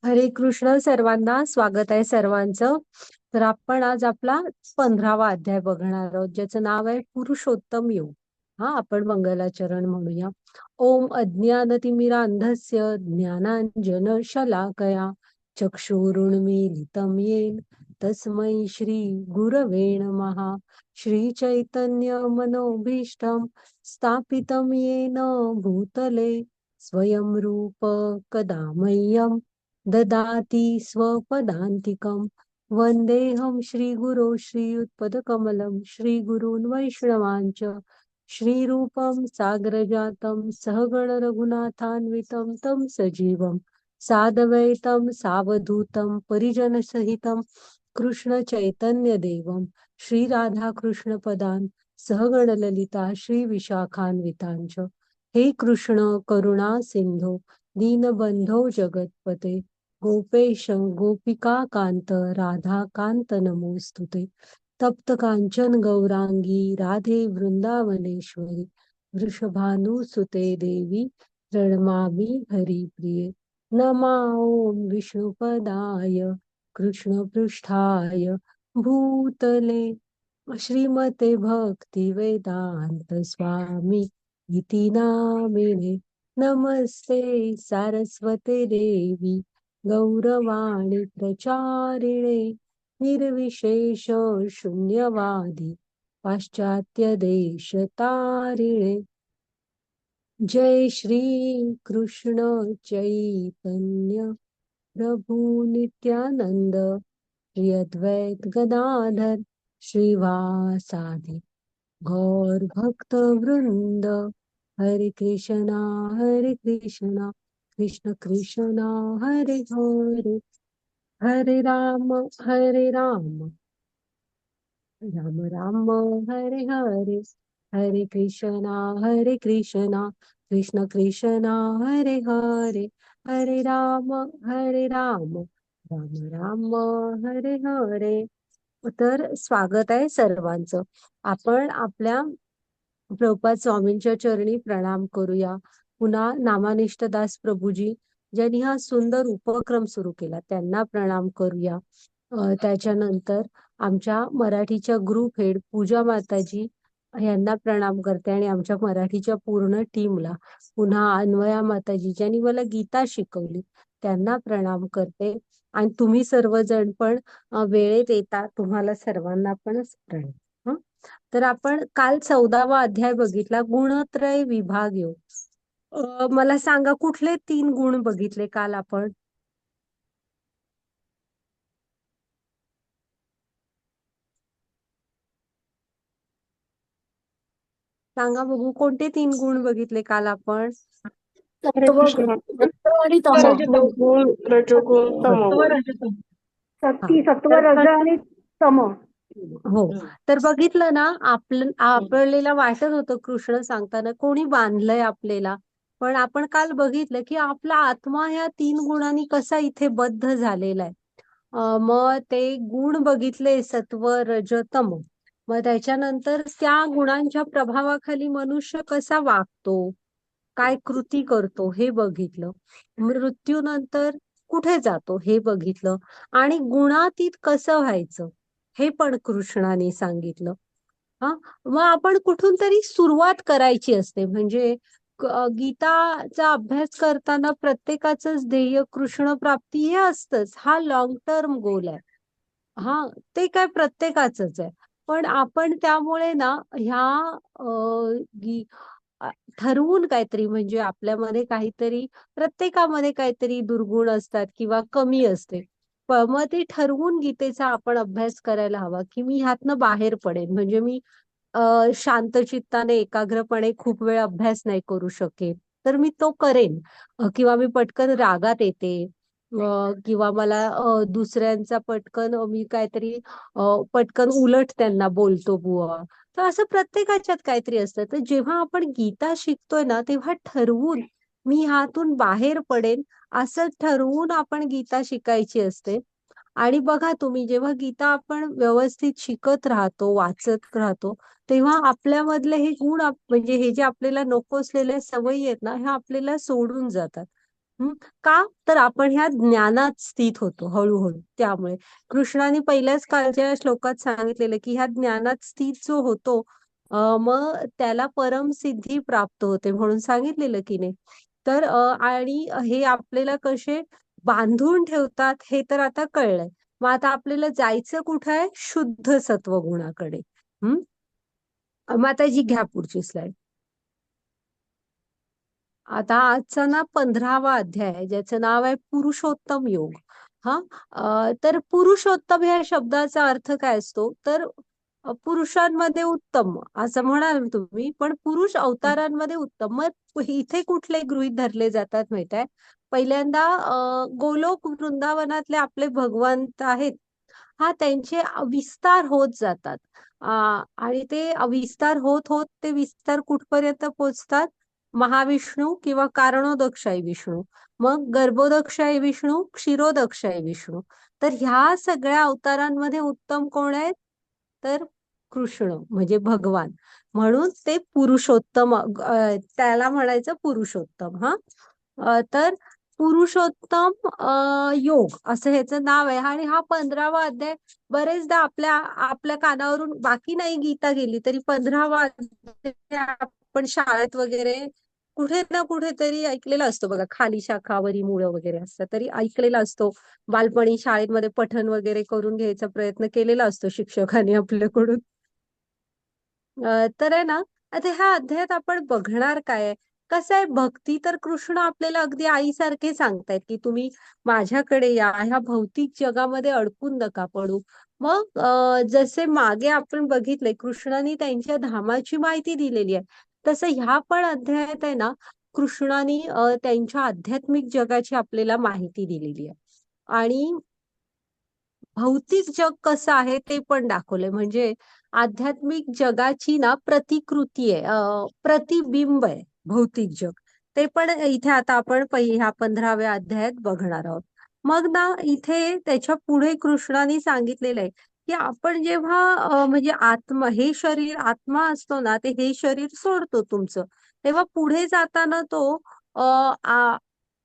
हरे कृष्ण. सर्वांना स्वागत आहे सर्वांचं. तर आपण आज आपला 15वा अध्याय बघणार आहोत, ज्याचं नाव आहे पुरुषोत्तम योग. आपण मंगलाचरण म्हणूया. ओम अज्ञानतिमिरांधस्य ज्ञानांजन शलाकया चक्षुरुन्मीलितं येन तस्मै श्री गुरवे नमः. श्री चैतन्य मनोभीष्टं स्थापितं येन भूतले स्वयं रूप कदा मह्यं ददाति स्वपदान्तिकं. वन्देऽहं श्रीगुरो श्रीयुत्पदकमलं श्रीगुरून् वैष्णवांच श्रीरूपं साग्रजातं सहगण रघुनाथान्वितं तं सजीवं साद्वैतं सावधूतं परिजनसहितं कृष्ण चैतन्य देवं श्रीराधाकृष्णपदान् सहगण ललिता श्रीविशाखान्वितांच. हे कृष्ण करुणा सिंधो दीनबंधो जगतपते गोपेश गोपिका कांत राधा कांत नमोस्तुते. तप्त कांचन गौरांगी राधे वृंदावनेश्वरी वृषभानुसुते देवी प्रणमामि हरिप्रिये. नमा ओम विष्णुपदाय कृष्णपृष्ठाय भूतले श्रीमते भक्ति वेदांत स्वामी इति नामिने. नमस्ते सारस्वते देवी गौरवाणी प्रचारिणे निर्विशेष शून्यवादी पाश्चात्य देश तारिणे. जय श्री कृष्ण चैतन्य प्रभु नित्यानंद श्री अद्वैत गदाधर श्रीवासादि गौर भक्त वृंद. हरे कृष्णा कृष्ण कृष्णा हरे हरे हरे राम राम राम हरे हरे. हरे कृष्णा कृष्ण कृष्णा हरे हरे हरे राम राम राम हरे हरे. तर स्वागत आहे सर्वांचं. आपण आपल्या प्रभुपाद स्वामींच्या चरणी प्रणाम करूया. पुन्हा नामानिष्ठ दास प्रभूजी ज्यांनी हा सुंदर उपक्रम सुरू केला त्यांना प्रणाम करूया. त्याच्यानंतर आमच्या मराठीच्या ग्रुप हेड पूजा माताजी यांना प्रणाम करते आणि आमच्या मराठीच्या पूर्ण टीमला. पुन्हा अन्वया माताजी ज्यांनी मला गीता शिकवली त्यांना प्रणाम करते. आणि तुम्ही सर्वजण पण वेळेत येता, तुम्हाला सर्वांना पण प्रणाम. हं? तर आपण काल 14वा अध्याय बघितला, गुणत्रय विभाग योग. मला सांगा कुठले 3 गुण बघितले काल आपण? सांगा बघू, कोणते 3 गुण बघितले काल आपण? हरे कृष्ण. सत्व आणि तम. सत्वगुण, रजोगुण, तमोगुण. सत्व रज आणि तम. हो. तर बघितलं ना, आपल्याला वाटत होतं कृष्ण सांगताना कोणी बांधलंय आपल्याला, पण आपण काल बघितलं की आपला आत्मा ह्या 3 गुणांनी कसा इथे बद्ध झालेला आहे. मग ते गुण बघितले, सत्व रज तम. मग त्याच्यानंतर त्या गुणांच्या प्रभावाखाली मनुष्य कसा वागतो, काय कृती करतो हे बघितलं. मृत्यूनंतर कुठे जातो हे बघितलं. आणि गुणातीत कसं व्हायचं हे पण कृष्णाने सांगितलं. हा. मग आपण कुठून तरी सुरुवात करायची असते. म्हणजे गीताचा अभ्यास करताना प्रत्येकाचंच ध्येय कृष्ण प्राप्ती हे असतंच. हा लॉंग टर्म गोल आहे. ते काय प्रत्येकाचंच आहे. पण आपण त्यामुळे ना ह्या ठरवून काहीतरी, म्हणजे आपल्यामध्ये काहीतरी, प्रत्येकामध्ये काहीतरी दुर्गुण असतात किंवा कमी असते. मग ते ठरवून गीतेचा आपण अभ्यास करायला हवा की मी ह्यातनं बाहेर पडेन. म्हणजे मी शांत चित्ताने एकाग्रपणे खूप वेळ अभ्यास नाही करू शकेन, तर मी तो करेन. किंवा मी पटकन रागात येते, किंवा मला दुसऱ्यांचा पटकन मी काहीतरी पटकन उलट त्यांना बोलतो बुवा. तर असं प्रत्येकाच्यात काहीतरी असतं. तर जेव्हा आपण गीता शिकतोय ना, तेव्हा ठरवून मी ह्यातून बाहेर पडेन असं ठरवून आपण गीता शिकायची असते. आणि बघा तुम्ही, जेव्हा गीता आपण व्यवस्थित शिकत राहतो, वाचत राहतो, तेव्हा आपल्यामधले हे गुण म्हणजे हे जे आपल्याला नको असलेल्या सवयी आहेत ना, ह्या आपल्याला सोडून जातात. हं, का तर आपण ह्या ज्ञानात स्थित होतो हळूहळू. त्यामुळे कृष्णाने पहिल्याच कालच्या श्लोकात सांगितलेलं की ह्या ज्ञानात स्थित जो होतो मग त्याला परमसिद्धी प्राप्त होते म्हणून सांगितलेलं की नाही. तर आणि हे आपल्याला कसे बांधून ठेवतात हे तर आता कळलंय. मग आता आपल्याला जायचं कुठं आहे? शुद्ध सत्वगुणाकडे. हम्म. माताजी घ्या पुढची स्लाइड. आता आजचा ना 15वा अध्याय आहे ज्याचं नाव आहे पुरुषोत्तम योग. हा. तर पुरुषोत्तम या शब्दाचा अर्थ काय असतो तर पुरुषांमध्ये उत्तम असं म्हणाल तुम्ही, पण पुरुष अवतारांमध्ये उत्तम. मग इथे कुठले गृहीत धरले जातात माहित आहे? पहिल्यांदा गोलोक वृंदावनातले आपले भगवंत आहेत, हा त्यांचे विस्तार होत जातात. आणि ते विस्तार होत होत ते विस्तार कुठपर्यंत पोहोचतात? महाविष्णू किंवा कारणोदक्षाई विष्णू, मग गर्भोदक्षाई विष्णू, क्षीरोदक्षाई विष्णू. तर ह्या सगळ्या अवतारांमध्ये उत्तम कोण आहेत? तर कृष्ण म्हणजे भगवान. म्हणून ते पुरुषोत्तम त्याला म्हणायचं पुरुषोत्तम. हा. तर पुरुषोत्तम योग असं ह्याचं नाव आहे. आणि हा 15वा अध्याय बरेचदा आपल्या आपल्या कानावरून बाकी नाही गीता गेली तरी 15वा अध्याय आपण शाळेत वगैरे कुठे ना कुठेतरी ऐकलेला असतो बघा. खाली शाखावरी मुळं वगैरे असतात तरी ऐकलेला असतो. बालपणी शाळेमध्ये पठण वगैरे करून घ्यायचा प्रयत्न केलेला असतो शिक्षकांनी आपल्याकडून. तर आहे ना, आता ह्या अध्यायात आपण बघणार काय आहे? कसं आहे, भक्ती तर कृष्ण आपल्याला अगदी आईसारखे सांगतायत की तुम्ही माझ्याकडे या, ह्या भौतिक जगामध्ये अडकून नका पडू. मग जसे मागे आपण बघितले कृष्णाने त्यांच्या धामाची माहिती दिलेली आहे, तसं ह्या पण अध्यायात आहे ना कृष्णाने त्यांच्या आध्यात्मिक जगाची आपल्याला माहिती दिलेली आहे. आणि भौतिक जग कसं आहे ते पण दाखवलंय. म्हणजे आध्यात्मिक जगाची ना प्रतिकृती आहे, प्रतिबिंब आहे भौतिक जग. ते पण इथे आता आपण ह्या 15व्या अध्यायात बघणार आहोत. मग ना इथे त्याच्या पुढे कृष्णाने सांगितलेलं आहे की आपण जेव्हा म्हणजे आत्मा, हे शरीर आत्मा असतो ना, ते हे शरीर सोडतो तुमचं, तेव्हा पुढे जाताना तो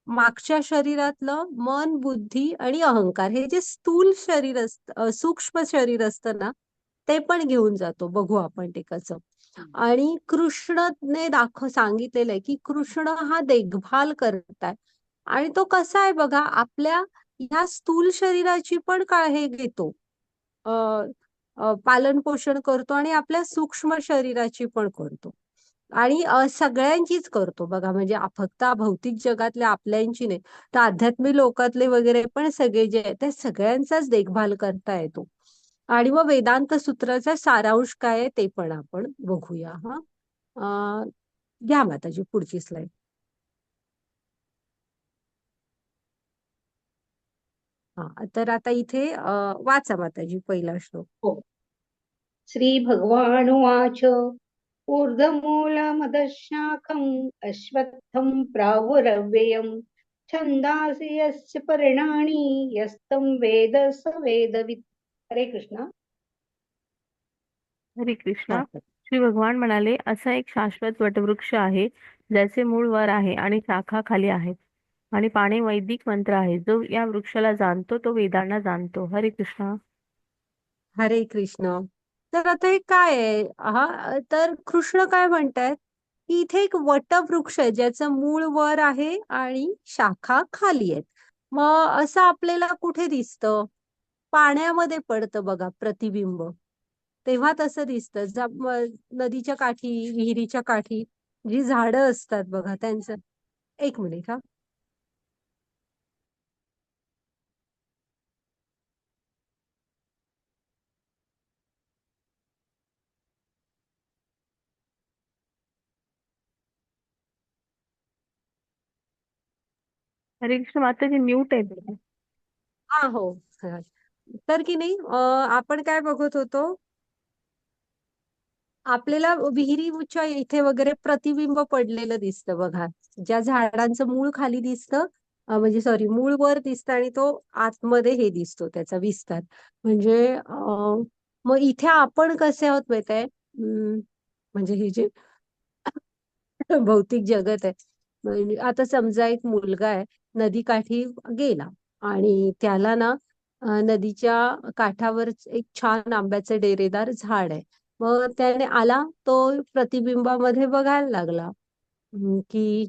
मागच्या शरीरातलं मन, बुद्धी आणि अहंकार, हे जे स्थूल शरीर असतं, सूक्ष्म शरीर असतं ना, ते पण घेऊन जातो. बघू आपण ते कसं. आणि कृष्णने सांगितलेलं आहे की कृष्ण हा देखभाल करताय. आणि तो कसा आहे बघा, आपल्या ह्या स्थूल शरीराची पण हे घेतो, पालन पोषण करतो आणि आपल्या सूक्ष्म शरीराची पण करतो. आणि सगळ्यांचीच करतो बघा. म्हणजे फक्त भौतिक जगातल्या आपल्यांची नाही, तर आध्यात्मिक लोकातले वगैरे पण सगळे जे आहेत त्या सगळ्यांचाच देखभाल करता येतो. आणि मग वेदांत सूत्राचा सारांश काय आहे ते पण आपण बघूया. हा. घ्या माताजी पुढची स्लाइड. हा. तर आता इथे वाचा माताजी पहिला श्लोक. हो. श्रीभगवानुवाच ऊर्ध्वमूलमदशाखम् अश्वत्थं प्रावुरव्ययम् छन्दांसि यस्य पर्णानि यस्तं वेद स वेदवित्. हरे कृष्ण. हरे कृष्णा. हा. श्री भगवान म्हणाले, असा एक शाश्वत वटवृक्ष आहे ज्याचे मूळ वर आहे आणि शाखा खाली आहेत आणि पाने वैदिक मंत्र आहे. जो या वृक्षाला जाणतो तो वेदांना जाणतो. हरे कृष्णा. हरे कृष्ण. तर आता हे काय आहे? हा. तर कृष्ण काय म्हणतायत की इथे एक वटवृक्ष आहे ज्याचं मूळ वर आहे आणि शाखा खाली आहेत. मग असं आपल्याला कुठे दिसतं? पाण्यामध्ये पडतं बघा प्रतिबिंब, तेव्हा तसं दिसतं. नदीच्या काठी, विहिरीच्या काठी जी झाडं असतात बघा त्यांचं. एक मिनिट हा. हरे कृष्ण. माताजी म्यूट आहे बघा. हा. हो. हा. तर की नाही आपण काय बघत होतो? आपल्याला विहिरीच्या इथे वगैरे प्रतिबिंब पडलेलं दिसतं बघा. ज्या झाडांचं मूळ खाली दिसतं, म्हणजे सॉरी, मूळ वर दिसतं आणि तो आतमध्ये हे दिसतो त्याचा विस्तार. म्हणजे मग इथे आपण कसे आहोत माहित आहे? म्हणजे हे जे भौतिक जगत आहे म्हणजे आता समजा एक मुलगा आहे, नदीकाठी गेला आणि त्याला ना नदीच्या काठावर एक छान आंब्याचं डेरेदार झाड आहे. मग त्याने आला, तो प्रतिबिंबामध्ये बघायला लागला की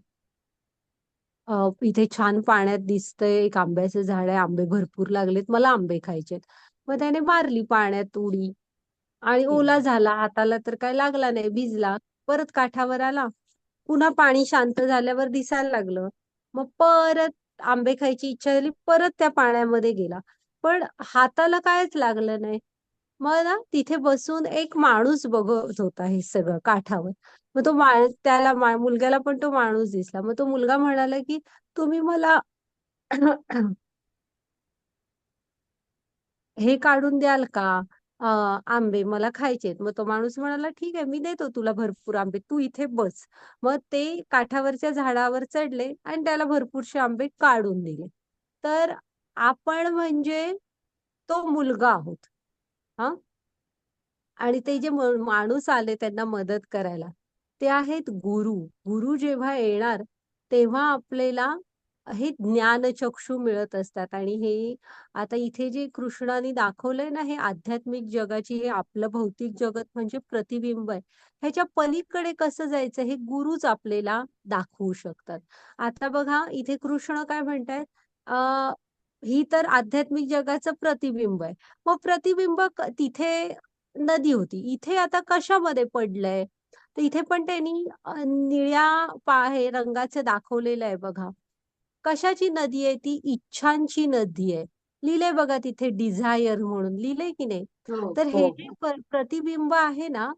इथे छान पाण्यात दिसतंय एक आंब्याचं झाड आहे, आंबे भरपूर लागलेत, मला आंबे खायचेत. मग त्याने मारली पाण्यात उडी आणि ओला झाला, हाताला तर काय लागला नाही, भिजला. परत काठावर आला, पुन्हा पाणी शांत झाल्यावर दिसायला लागलं. मग परत आंबे खायची इच्छा झाली, परत त्या पाण्यामध्ये गेला, पण हाताला कायच लागलं नाही. मग ना तिथे बसून एक माणूस बघत होता हे सगळं काठावर. मग तो त्याला मुलग्याला पण तो माणूस दिसला. मग तो मुलगा म्हणाला की तुम्ही मला हे काढून द्याल का, आंबे मला खायचेत. मग तो माणूस म्हणाला ठीक आहे, मी देतो तुला भरपूर आंबे, तू इथे बस. मग ते काठावरच्या झाडावर चढले आणि त्याला भरपूरशे आंबे काढून दिले. तर आपण म्हणजे तो मुलगा आहोत. हा, आणि ते जे माणूस आले त्यांना मदत करायला, ते आहेत गुरु. गुरु जेव्हा येणार तेव्हा आपल्याला हे ज्ञानचक्षु मिळत असतात. आणि हे आता इथे जे कृष्णाने दाखवलंय ना, हे आध्यात्मिक जगाची, हे आपलं भौतिक जगत म्हणजे प्रतिबिंब आहे. ह्याच्या पलीकडे कसं जायचं हे गुरुच आपल्याला दाखवू शकतात. आता बघा इथे कृष्ण काय म्हणतायत, ही तर आध्यात्मिक जगाचं प्रतिबिंब आहे. मग प्रतिबिंब तिथे नदी होती, इथे आता कशामध्ये पडलंय, तर इथे पण त्यांनी निळ्या हे रंगाचं दाखवलेलं आहे बघा. कशाची नदी आहे ती, इच्छांची नदी आहे. लिहिलंय बघा तिथे डिझायर म्हणून, लिहिलंय की नाही. हो तर हे हो जे प्रतिबिंब आहे ना,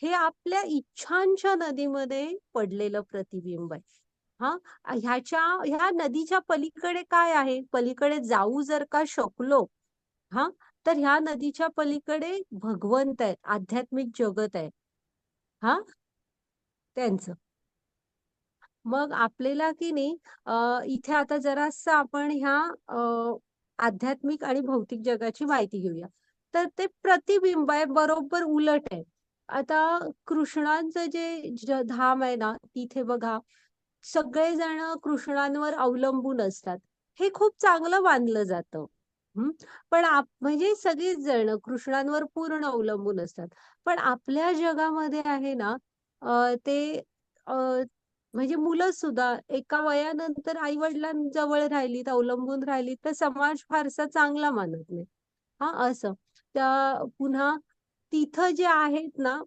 हे आपल्या इच्छांच्या नदीमध्ये पडलेलं प्रतिबिंब आहे. हा, ह्या नदीच्या पलीकडे काय आहे, पलीकडे जाऊ जर का शकलो, हा, तर ह्या नदीच्या पलीकडे भगवंत आहेत, आध्यात्मिक जगत आहे. हा, त्यांचं. मग आपल्याला की नाही इथे आता जरासं आपण ह्या आध्यात्मिक आणि भौतिक जगाची माहिती घेऊया. तर ते प्रतिबिंब आहे, बरोबर उलट आहे. आता कृष्णांचं जे धाम आहे ना, तिथे बघा सगळेजण कृष्णांवर अवलंबून असतात. हे खूप चांगलं मानलं जातं. पण म्हणजे सगळीच जण कृष्णांवर पूर्ण अवलंबून असतात. पण आपल्या जगामध्ये आहे ना, ते अ, म्हणजे मुलं सुद्धा एका वयानंतर आई वडिलांजवळ राहिलीत, अवलंबून राहिलीत, तर समाज फारसा चांगला मानत नाही. हा, असं. त्या पुन्हा तिथं जे आहेत ना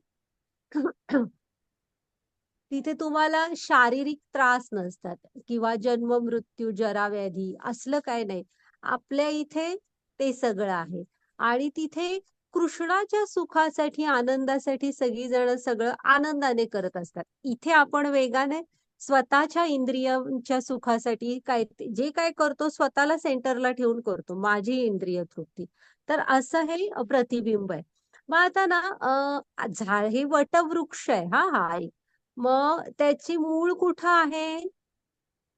तिथे तुम्हाला शारीरिक त्रास नसतात किंवा जन्म मृत्यू जरा व्याधी असलं काय नाही. आपल्या इथे ते सगळं आहे. आणि तिथे कृष्णाच्या सुखासाठी, आनंदासाठी सगळीजण सगळं आनंदाने करत असतात. इथे आपण वेगाने स्वतःच्या इंद्रियांच्या सुखासाठी जे काय करतो स्वतःला सेंटरला ठेवून करतो, माझी इंद्रिय तृप्ती. तर असं हे प्रतिबिंब आहे. मग आता ना झाड हे वटवृक्ष आहे, हा हा एक. मग त्याची मूळ कुठं आहे,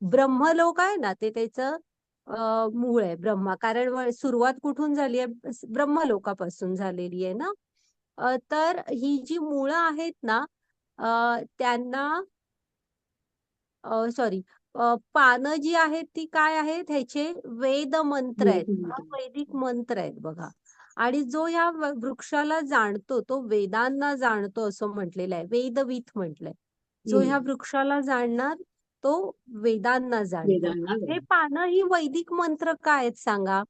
ब्रह्मलोक आहे ना, ते त्याचं मूळ आहे ब्रह्मा. कारण सुरुवात कुठून झाली आहे, ब्रह्मलोकापासून झालेली आहे ना. तर ही जी मुळं आहेत ना, त्यांना सॉरी, पानं जी आहेत ती काय आहेत, ह्याचे वेद मंत्र आहेत, वैदिक मंत्र आहेत बघा. आणि जो ह्या वृक्षाला जाणतो तो वेदांना जाणतो असं म्हटलेलं आहे, वेदविथ म्हटलंय. जो ह्या वृक्षाला जाणणार तो वेदांना जाणतो. हे पानं ही वैदिक मंत्र काय आहेत सांगा.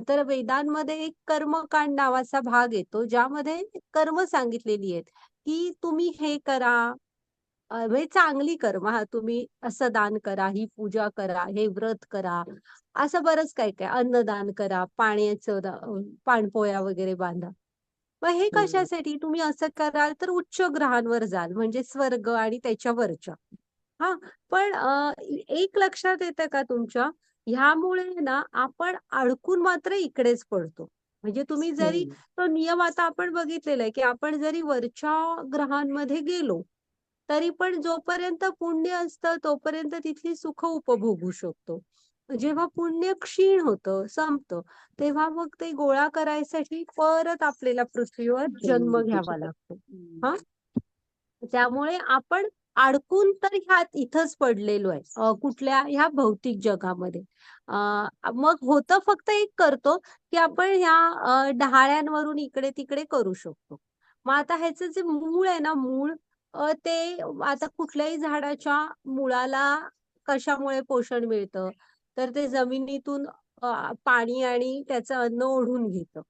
तर वेदांमध्ये एक कर्मकांड नावाचा भाग येतो, ज्यामध्ये कर्म सांगितलेली आहेत की तुम्ही हे करा, म्हणजे चांगली कर्म, हा, तुम्ही असं दान करा, ही पूजा करा, हे व्रत करा, असं बरंच काय काय, अन्नदान करा, पाण्याचं पाणपोया वगैरे बांधा. मग हे कशासाठी, तुम्ही असं कराल तर उच्च ग्रहांवर जाल, म्हणजे स्वर्ग आणि त्याच्यावरच्या. हा, पण एक लक्षात येतं का तुमच्या, ह्यामुळे ना आपण अडकून मात्र इकडेच पडतो. म्हणजे तुम्ही जरी तो नियम आता आपण बघितलेला आहे की आपण जरी वरच्या ग्रहांमध्ये गेलो तरी पण जोपर्यंत पुण्य असतं तोपर्यंत तिथली सुख उपभोगू शकतो. जेव्हा पुण्य क्षीण होतं, संपतं, तेव्हा मग ते गोळा करायसाठी परत आपल्याला पृथ्वीवर जन्म घ्यावा लागतो. हा, त्यामुळे आपण अडकून तर इथंच पडलेलो आहे, कुठल्या ह्या भौतिक जगामध्ये. मग होतं फक्त एक करतो की आपण ह्या डहाळ्यांवरून इकडे तिकडे करू शकतो. मग आता ह्याचं जे मूळ आहे ना, मूळ ते आता कुठल्याही झाडाच्या मुळाला कशामुळे पोषण मिळतं, तर ते जमिनीतून पाणी आणि त्याचं अन्न ओढून घेतं.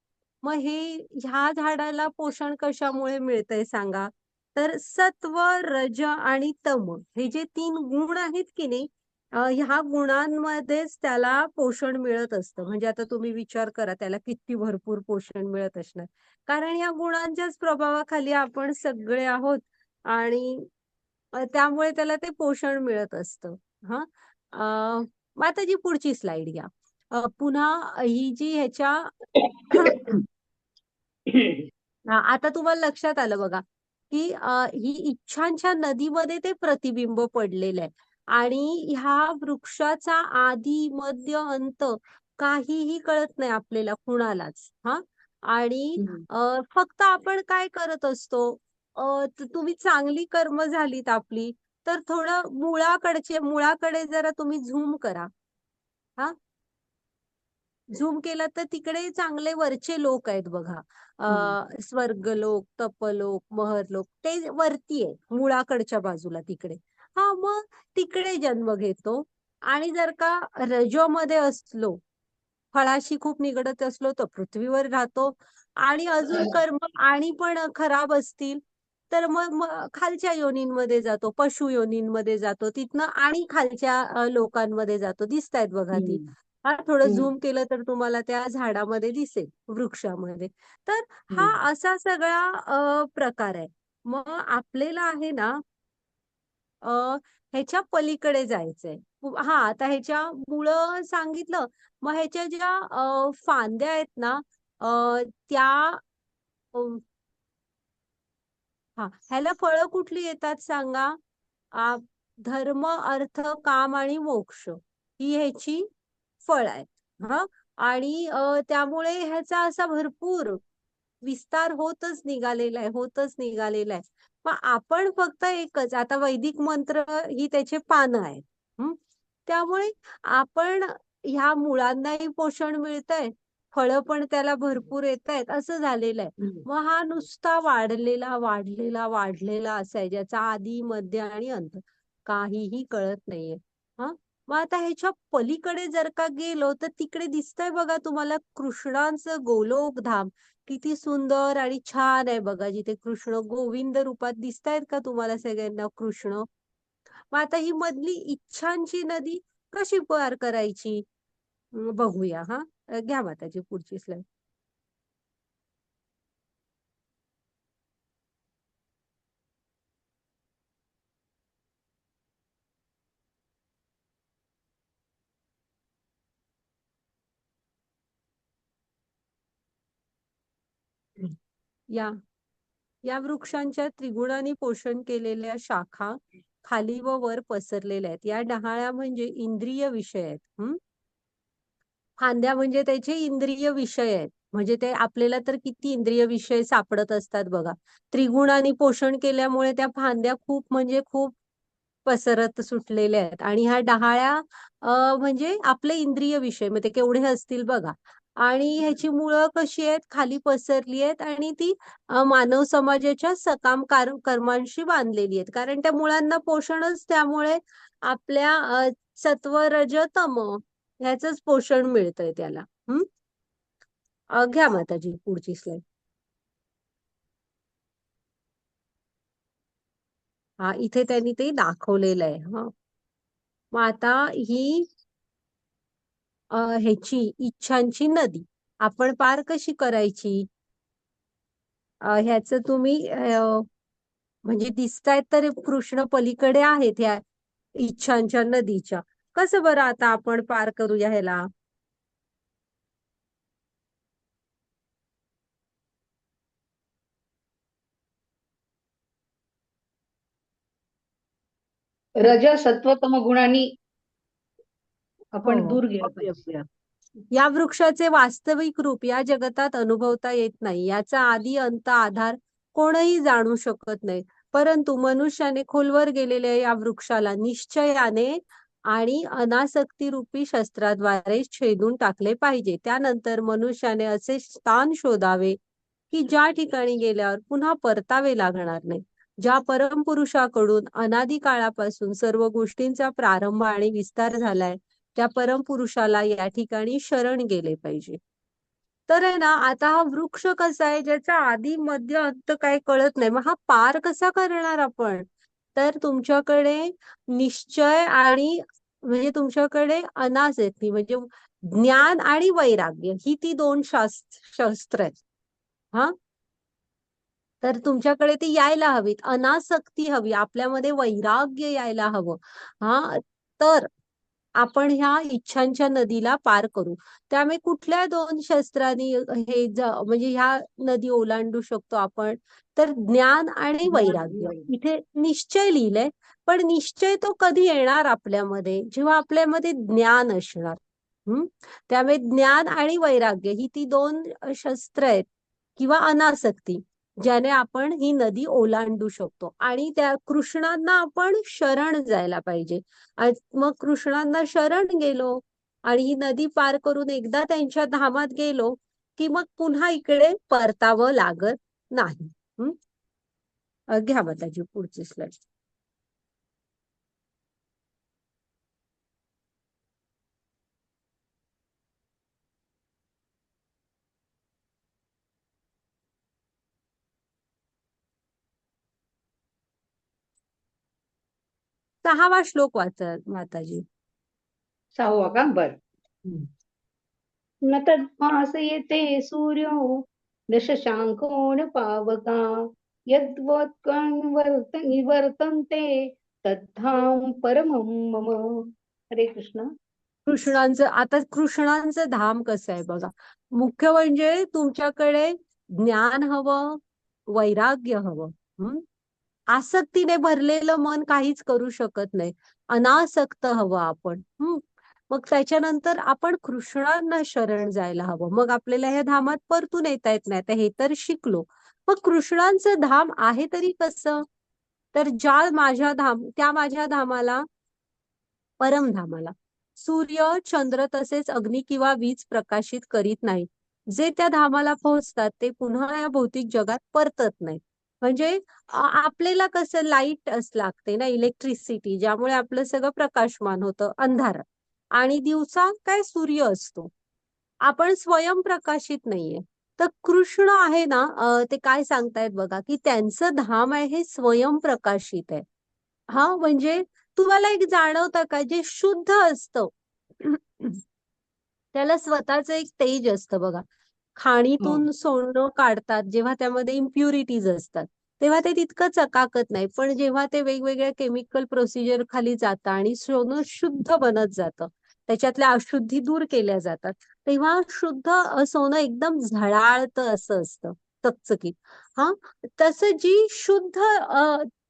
मग ह्या झाडाला पोषण कशामुळे मिळतंय सांगा? तर सत्व, रज आणि तम हे जे 3 गुण आहेत की नाही, ह्या गुणांमध्येच त्याला पोषण मिळत असतं. म्हणजे आता तुम्ही विचार करा, त्याला किती भरपूर पोषण मिळत असणार. कारण या गुणांच्याच प्रभावाखाली आपण सगळे आहोत आणि त्यामुळे त्याला ते पोषण मिळत असतं. हां. मग आता जी पुढची स्लाईड घ्या. पुन्हा ही जी ह्याच्या आता तुम्हाला लक्षात आलं बघा, की ही इच्छांच्या नदीमध्ये ते प्रतिबिंब पडलेलं आहे आणि ह्या वृक्षाचा आदी, मध्य, अंत काहीही कळत नाही आपल्याला कुणालाच. हां. आणि फक्त आपण काय करत असतो, तुम्ही चांगली कर्म झालीत आपली, तर थोडं मुळाकडे जरा तुम्ही झूम करा. हां. झूम केला तर तिकडे चांगले वरचे लोक आहेत बघा. स्वर्गलोक, तपलोक, महरलोक ते वरती आहे, मुळाकडच्या बाजूला तिकडे. हा, मग तिकडे जन्म घेतो. आणि जर का रजोमध्ये असलो, फळाशी खूप निगडत असलो, तर पृथ्वीवर राहतो. आणि अजून कर्म आणि पण खराब असतील, तर मग खालच्या योनींमध्ये जातो, पशु योनींमध्ये जातो, तिथनं आणि खालच्या लोकांमध्ये जातो. दिसतायत बघा ती. हा, थोडं झूम केलं तर तुम्हाला त्या झाडामध्ये दिसेल, वृक्षामध्ये. तर हा असा सगळा प्रकार आहे. मग आपल्याला आहे ना, ह्याच्या पलीकडे जायचंय. हा, आता ह्याच्या मुळं सांगितलं. मग ह्याच्या ज्या फांद्या आहेत ना, त्या हा, ह्याला फळं कुठली येतात सांगा? आ, धर्म, अर्थ, काम आणि मोक्ष ही ह्याची फळ आहेत. हा. आणि त्यामुळे ह्याचा असा भरपूर विस्तार होतच निघालेला आहे. मग आपण फक्त एकच, आता वैदिक मंत्र ही त्याचे पानं आहेत. त्यामुळे आपण ह्या मुळांनाही पोषण मिळतंय, फळं पण त्याला भरपूर येत आहेत, असं झालेलं आहे. मग हा नुसता वाढलेला असाय, ज्याचा आदी, मध्य आणि अंत काहीही कळत नाहीये. हा. मग आता ह्याच्या पलीकडे जर का गेलो, तर तिकडे दिसतंय बघा तुम्हाला कृष्णांचं गोलोकधाम. किती सुंदर आणि छान आहे बघा, जिथे कृष्ण गोविंद रूपात दिसतायत का तुम्हाला सगळ्यांना कृष्ण? मग आता ही मधली इच्छांची नदी कशी पार करायची? बघूया. हा, घ्या माताजी पुढची स्लाईड. या या वृक्षांच्या त्रिगुणांनी पोषण केलेल्या शाखा खाली व वर पसरलेल्या आहेत. या डहाळ्या म्हणजे इंद्रिय विषय आहेत. फांद्या म्हणजे त्याचे इंद्रिय विषय आहेत. म्हणजे ते आपल्याला तर किती इंद्रिय विषय सापडत असतात बघा. त्रिगुणांनी पोषण केल्यामुळे त्या फांद्या खूप म्हणजे खूप पसरत सुटलेल्या आहेत. आणि ह्या डहाळ्या म्हणजे आपले इंद्रिय विषय, मग ते केवढे असतील बघा. आणि ह्याची मुळं कशी आहेत? खाली पसरली आहेत आणि ती मानव समाजाच्या सकाम कर्मांशी बांधलेली आहेत. कारण त्या मुळांना पोषणच त्यामुळे आपल्या सत्व, रज, तम ह्याचंच पोषण मिळतंय त्याला. घ्या माताजी पुढची स्लाईड. हा, इथे त्यांनी ते दाखवलेलं आहे. हा, मग आता ही ह्याची इच्छांची नदी आपण पार कशी करायची? ह्याच तुम्ही म्हणजे दिसतायत तर कृष्ण पलीकडे आहेत ह्या इच्छांच्या नदीच्या. कसं बरं आता आपण पार करूया ह्याला? रज, सत्व, तम गुणांनी आपण हो, दूर गेलो पाहिजे. या वृक्षाचे वास्तविक रूप या जगतात अनुभवता येत नाही. याचा आदी, अंत, आधार कोणही जाणू शकत नाही. परंतु मनुष्याने खोलवर गेलेल्या या वृक्षाला निश्चयाने आणि अनासक्ती रूपी शस्त्राद्वारे छेदून टाकले पाहिजे. त्यानंतर मनुष्याने असे स्थान शोधावे की ज्या ठिकाणी गेल्यावर पुन्हा परतावे लागणार नाही. ज्या परमपुरुषाकडून अनादी काळापासून सर्व गोष्टींचा प्रारंभ आणि विस्तार झालाय, त्या परमपुरुषाला या ठिकाणी शरण गेले पाहिजे. तर आहे ना, आता हा वृक्ष कसा आहे, ज्याचा आधी मध्य अंत काही कळत नाही, मग हा पार कसा करणार आपण? तर तुमच्याकडे निश्चय आणि म्हणजे तुमच्याकडे अनासक्ती म्हणजे ज्ञान आणि वैराग्य ही ती दोन शस्त्र आहेत. हा, तर तुमच्याकडे ती यायला हवीत. अनासक्ती हवी, आपल्यामध्ये वैराग्य यायला हवं. हा, तर आपण ह्या इच्छांच्या नदीला पार करू. त्यामुळे कुठल्या दोन शस्त्रांनी म्हणजे ह्या नदी ओलांडू शकतो आपण? तर ज्ञान आणि वैराग्य. इथे निश्चय लिहिलंय, पण निश्चय तो कधी येणार आपल्यामध्ये? जेव्हा आपल्यामध्ये ज्ञान असणार. त्यामुळे ज्ञान आणि वैराग्य ही ती दोन शस्त्र आहेत किंवा अनासक्ती, ज्याने आपण ही नदी ओलांडू शकतो. आणि त्या कृष्णांना आपण शरण जायला पाहिजे. मग कृष्णांना शरण गेलो आणि ही नदी पार करून एकदा त्यांच्या धामात गेलो की मग पुन्हा इकडे परतावं लागत नाही. घ्या माताजी पुढची स्लाइड. सहावा श्लोक वाचा माताजी. 6वा का? बर. न तद्भासयते सूर्यो दशशांको न पावका निवर्तन्ते तद्धाम परमं मम. हरे कृष्ण. कृष्णांचं धाम कसं आहे बघा. मुख्य म्हणजे तुमच्याकडे ज्ञान हवं, वैराग्य हवं. आसक्तीने भरलेलं मन काहीच करू शकत नाही. अनासक्त हवं आपण. मग त्याच्यानंतर आपण कृष्णांना शरण जायला हवं. मग आपल्याला ह्या धामात परतून येता येत नाही, तर हे तर शिकलो. मग कृष्णांचं धाम आहे तरी कसं? तर त्या माझ्या धामाला, परमधामाला सूर्य, चंद्र तसेच अग्नी किंवा वीज प्रकाशित करीत नाही. जे त्या धामाला पोहोचतात ते पुन्हा या भौतिक जगात परतत नाही. म्हणजे आपल्याला कसं लाईट लागते ना, इलेक्ट्रिसिटी, ज्यामुळे आपलं सगळं प्रकाशमान होतं अंधारात. आणि दिवसा काय सूर्य असतो. आपण स्वयंप्रकाशित नाहीये. तर कृष्ण आहे ना, ते काय सांगतायत बघा की त्यांचं धाम आहे हे स्वयंप्रकाशित आहे. हा, म्हणजे तुम्हाला एक जाणवतं का, जे शुद्ध असतं त्याला स्वतःच एक तेज असतं बघा. खाणीतून सोनं काढतात, जेव्हा त्यामध्ये इम्प्युरिटीज असतात तेव्हा ते तितकं चकाकत नाही. पण जेव्हा ते वेगवेगळ्या केमिकल प्रोसिजर खाली जातं आणि सोनं शुद्ध बनत जातं, त्याच्यातल्या अशुद्धी दूर केल्या जातात, तेव्हा शुद्ध सोनं एकदम झळाळतं असं असतं, चकचकीत. हा, तसं जी शुद्ध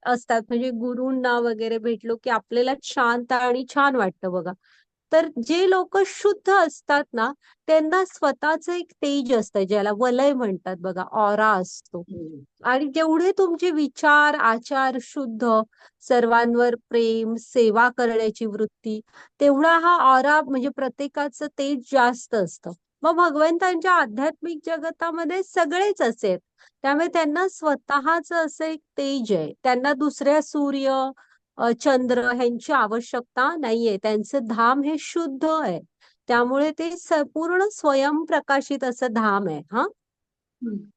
असतात, म्हणजे गुरूंना वगैरे भेटलो की आपल्याला शांत आणि छान वाटतं बघा. तर जे लोक शुद्ध असतात ना, त्यांना स्वतःच एक तेज असतं, ज्याला वलय म्हणतात बघा, ऑरा असतो. आणि जेवढे तुमचे विचार आचार शुद्ध, सर्वांवर प्रेम, सेवा करण्याची वृत्ती, तेवढा हा ऑरा म्हणजे प्रत्येकाचं तेज जास्त असतं. मग भगवंतांच्या आध्यात्मिक जगतामध्ये सगळेच असे, त्यामुळे त्यांना स्वतःच असं एक तेज आहे. त्यांना दुसऱ्या सूर्य, चंद्र ह्यांची आवश्यकता नाहीये. त्यांचं धाम हे शुद्ध आहे, त्यामुळे ते पूर्ण स्वयंप्रकाशित असं धाम आहे. हा,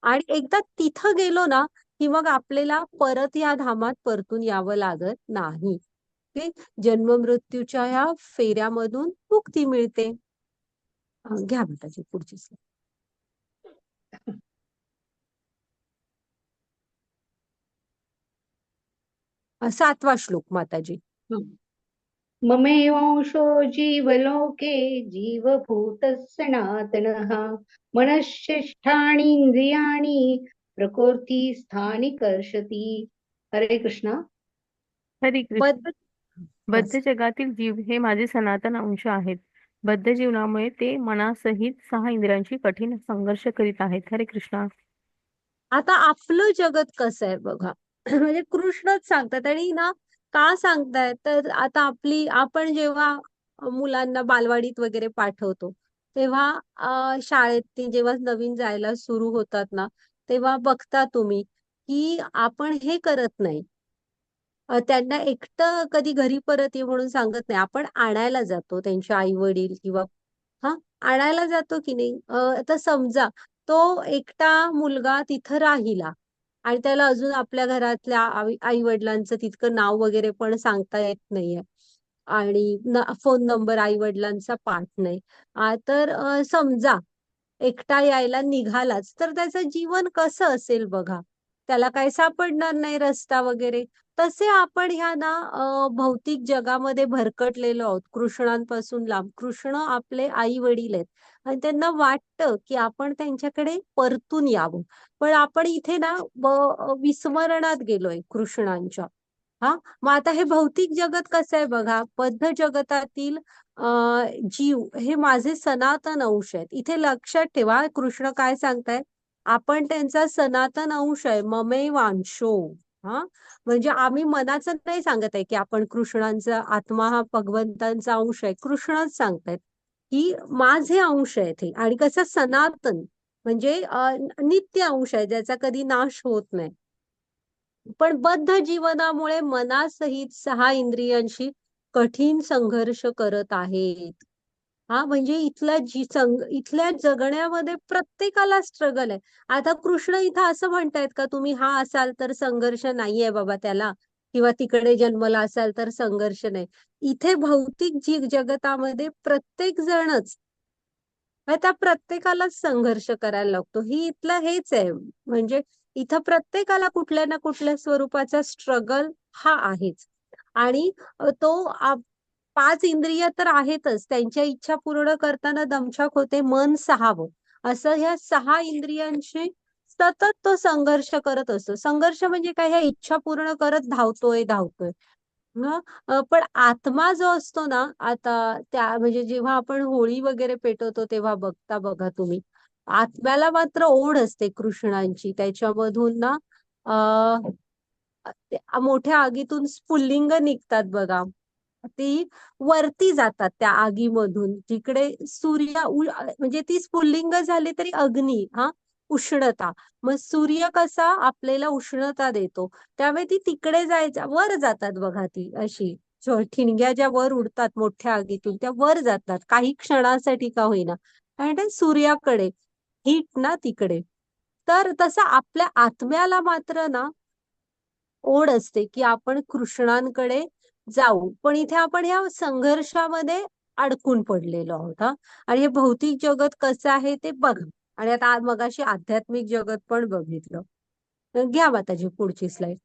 आणि एकदा तिथं गेलो ना की मग आपल्याला परत या धामात परतून यावं लागत नाही. ते जन्म मृत्यूच्या ह्या फेऱ्यामधून मुक्ती मिळते. घ्या माताजी पुढची slide. 7वा श्लोक माताजी. ममेवांशो जीवलोके जीवभूतः सनातनः मनश्चेष्टानींद्रियाणि प्रकृती स्थानी कर्षति. हरे कृष्ण. हरे कृष्ण. बद्ध जगातील जीव हे माझे सनातन अंश आहेत. बद्ध जीवनामुळे ते मनासहित 6 इंद्रियांशी कठीण संघर्ष करीत आहेत. हरे कृष्ण. आता आपलं जगत कसं आहे बघा. म्हणजे कृष्णच सांगतात. आणि ना का सांगतायत तर आता आपण जेव्हा मुलांना बालवाडीत वगैरे पाठवतो, तेव्हा शाळेत ते जेव्हा नवीन जायला सुरू होतात ना, तेव्हा बघता तुम्ही की आपण हे करत नाही. त्यांना एकटं कधी घरी परत ये म्हणून सांगत नाही. आपण आणायला जातो, त्यांचे आई वडील किंवा हा आणायला जातो की नाही. आता समजा तो एकटा मुलगा तिथं राहिला आणि त्याला अजून आपल्या घरातल्या आई वडिलांचं तितकं नाव वगैरे पण सांगता येत नाहीये आणि फोन नंबर आई वडिलांचा पाठ नाही. तर समजा एकटा यायला निघालाच तर त्याचं जीवन कसं असेल बघा. त्याला काही सापडणार नाही रस्ता वगैरे. तसे आपण ह्या ना भौतिक जगामध्ये भरकटलेलो आहोत कृष्णांपासून लांब. कृष्ण आपले आई वडील आहेत आणि त्यांना वाटतं की आपण त्यांच्याकडे परतून यावं. पण आपण इथे ना विस्मरणात गेलोय कृष्णांच्या. हा मग आता हे भौतिक जगत कसं आहे बघा. बद्ध जगतातील जीव हे माझे सनातन अंश आहेत. इथे लक्षात ठेवा कृष्ण काय सांगतायत. आपण त्यांचा सनातन अंश आहे. ममेवांशो. हा म्हणजे आम्ही मनाचं नाही सांगत आहे की आपण कृष्णांचा आत्मा हा भगवंतांचा अंश आहे. कृष्णच सांगतायत की माझे अंश आहेत हे. आणि कसं सनातन म्हणजे नित्य अंश आहे ज्याचा कधी नाश होत नाही. पण बद्ध जीवनामुळे मनासहित 6 इंद्रियांशी कठीण संघर्ष करत आहेत. हा म्हणजे इथल्या जगण्यामध्ये प्रत्येकाला स्ट्रगल आहे. आता कृष्ण इथं असं म्हणतायत का तुम्ही हा असाल तर संघर्ष नाहीये बाबा त्याला, किंवा तिकडे जन्मला असाल तर संघर्ष नाही. इथे भौतिक जगतामध्ये प्रत्येक जणच त्या प्रत्येकालाच संघर्ष करायला लागतो. ही इथलं हेच आहे. म्हणजे इथं प्रत्येकाला कुठल्या ना कुठल्या स्वरूपाचा स्ट्रगल हा आहेच. आणि तो 5 इंद्रिय तर आहेतच. त्यांच्या इच्छा पूर्ण करताना दमछाक होते. मन 6वं. असं ह्या 6 इंद्रियांशी सतत तो संघर्ष करत असतो. संघर्ष म्हणजे काय, ह्या इच्छा पूर्ण करत धावतोय. पण आत्मा जो असतो ना, आता त्या म्हणजे जेव्हा आपण होळी वगैरे पेटवतो तेव्हा बघता बघा तुम्ही, आत्म्याला मात्र ओढ असते कृष्णांची. त्याच्यामधून ना मोठ्या आगीतून स्फुल्लिंग निघतात बघा. ती वरती जातात त्या आगीमधून, जिकडे म्हणजे ती स्फुल्लिंग झाली तरी अग्नी, उष्णता. मग सूर्य कसा आपल्याला उष्णता देतो, त्यामुळे ती तिकडे वर जातात बघा. ती अशी ठिणग्या ज्या वर उडतात मोठ्या आगीतून, त्या वर जातात काही क्षणासाठी का होईना, कारण ते सूर्याकडे हिट ना तिकडे. तर तसं आपल्या आत्म्याला मात्र ना ओढ असते की आपण कृष्णांकडे जाऊ. पण इथे आपण या संघर्षामध्ये अडकून पडलेलो आहोत. आणि हे भौतिक जगत कसं आहे ते बघा. आणि आता मगाशी आध्यात्मिक जगत पण बघितलं. घ्या माताजी पुढची स्लाइड.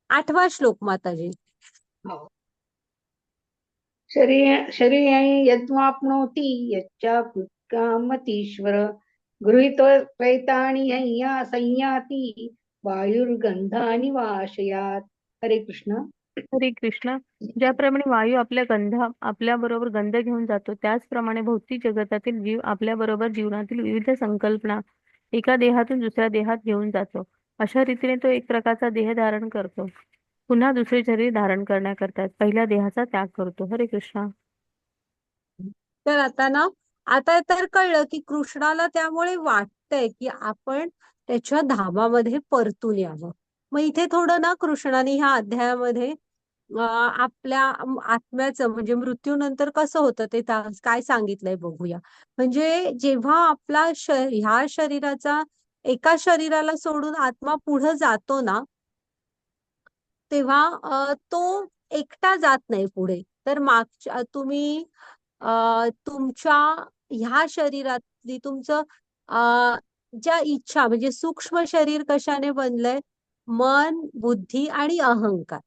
आठवा श्लोक माताजी. शरीराणि यद्वाप्नोति यच्चाप्युत्क्रामतीश्वर गृहीत्वैतानि संयाति वायुर्गंधानि वाशयात्. हरे कृष्ण. हरे कृष्ण. ज्याप्रमाणे वायू आपल्या बरोबर गंध घेऊन जातो, त्याचप्रमाणे भौतिक जगतातील जीव आपल्या बरोबर जीवनातील विविध संकल्पना एका देहातून दुसऱ्या देहात घेऊन जातो. अशा रीतीने तो एक प्रकारचा देह धारण करतो. पुन्हा दुसरे शरीर धारण करण्याकरता पहिल्या देहाचा त्याग करतो. हरे कृष्ण. तर आता तर कळलं की कृष्णाला त्यामुळे वाटतंय की आपण त्याच्या धामामध्ये परतून यावं. मग इथे थोडं ना कृष्णाने ह्या अध्यायामध्ये आपल्या आत्म्याचं म्हणजे मृत्यूनंतर कसं होतं ते काय सांगितलंय बघूया. म्हणजे जेव्हा ह्या शरीराचा एका शरीराला सोडून आत्मा पुढे जातो ना, तेव्हा तो एकटा जात नाही पुढे. तर तुम्ही तुमच्या ह्या शरीरातली तुमचं ज्या इच्छा, म्हणजे सूक्ष्म शरीर कशाने बनलंय, मन, बुद्धी आणि अहंकार.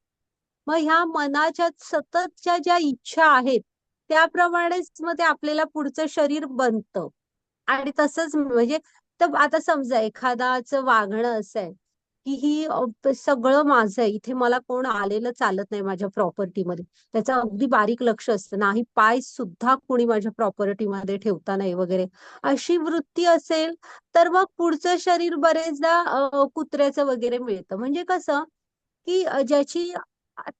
मग ह्या मनाच्या सततच्या ज्या इच्छा आहेत त्याप्रमाणेच मग ते आपल्याला पुढचं शरीर बनतं. आणि तसंच म्हणजे तर आता समजा एखादाचं वागणं असं आहे की सगळं माझं आहे, इथे मला कोण आलेलं चालत नाही माझ्या प्रॉपर्टीमध्ये. त्याचं अगदी बारीक लक्ष असतं, नाही पाय सुद्धा कोणी माझ्या प्रॉपर्टीमध्ये ठेवता नाही वगैरे, अशी वृत्ती असेल तर मग पुढचं शरीर बरेचदा कुत्र्याचं वगैरे मिळतं. म्हणजे कसं की ज्याची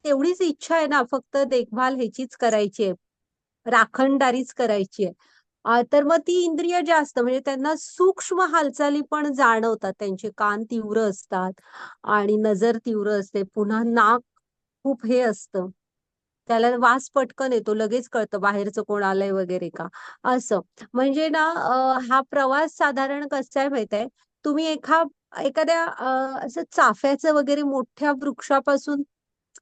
तेवढीच इच्छा आहे ना, फक्त देखभाल ह्याचीच करायची आहे, राखणदारीच करायची आहे, तर मग ती इंद्रिय जास्त म्हणजे त्यांना सूक्ष्म हालचाली पण जाणवतात. त्यांचे कान तीव्र असतात आणि नजर तीव्र असते. पुन्हा नाक खूप हे असतं, त्याला वास पटकन येतो, लगेच कळतं बाहेरचं कोण आलंय वगैरे का, असं. म्हणजे ना हा प्रवास साधारण कसा आहे माहित आहे, तुम्ही एखाद्या असं चाफ्याचं वगैरे मोठ्या वृक्षापासून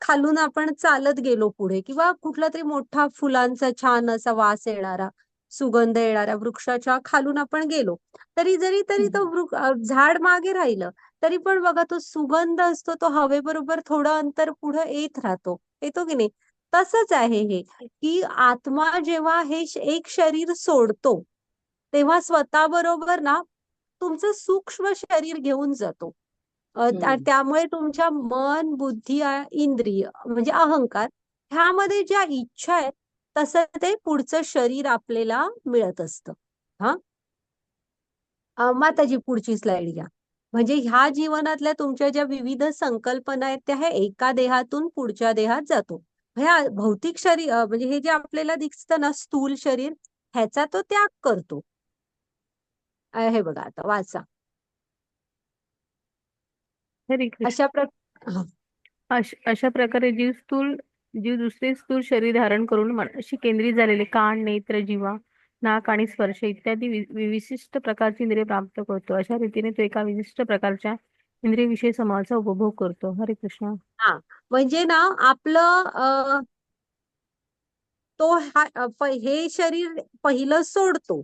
खालून आपण चालत गेलो पुढे, किंवा कुठला तरी मोठा फुलांचा छान असा वास येणारा, सुगंध येणाऱ्या वृक्षाच्या खालून आपण गेलो, तरी तो झाड मागे राहिलं, तरी पण बघा तो सुगंध असतो, तो हवेबरोबर थोडं अंतर पुढे येत राहतो, येतो की नाही. तसंच आहे हे, की आत्मा जेव्हा एक शरीर सोडतो, तेव्हा स्वतःबरोबर ना तुमचं सूक्ष्म शरीर घेऊन जातो. त्यामुळे तुमच्या मन, बुद्धी, इंद्रिय म्हणजे अहंकार, ह्यामध्ये ज्या इच्छा आहेत तसं ते पुढचं शरीर आपल्याला मिळत असतं. हा, माताजी पुढची स्लाइड घ्या. म्हणजे ह्या जीवनातल्या तुमच्या ज्या विविध संकल्पना आहेत त्या ह्या एका देहातून पुढच्या देहात जातो. ह्या भौतिक शरीर म्हणजे हे जे आपल्याला दिसतं ना स्थूल शरीर, ह्याचा तो त्याग करतो. हे बघा आता वाचा. हरे कृष्ण. अशा प्रकारे अशा प्रकारे जीव दुसरे स्थूल शरीर धारण करून मनाशी केंद्रित झालेले कान, नेत्र, जिव्हा, नाक आणि स्पर्श इत्यादी विशिष्ट प्रकारची इंद्रिय प्राप्त करतो. अशा रीतीने तो एका विशिष्ट प्रकारच्या इंद्रिय विषय समूहाचा उपभोग करतो. हरे कृष्ण. हा, म्हणजे ना आपलं हे शरीर पहिलं सोडतो,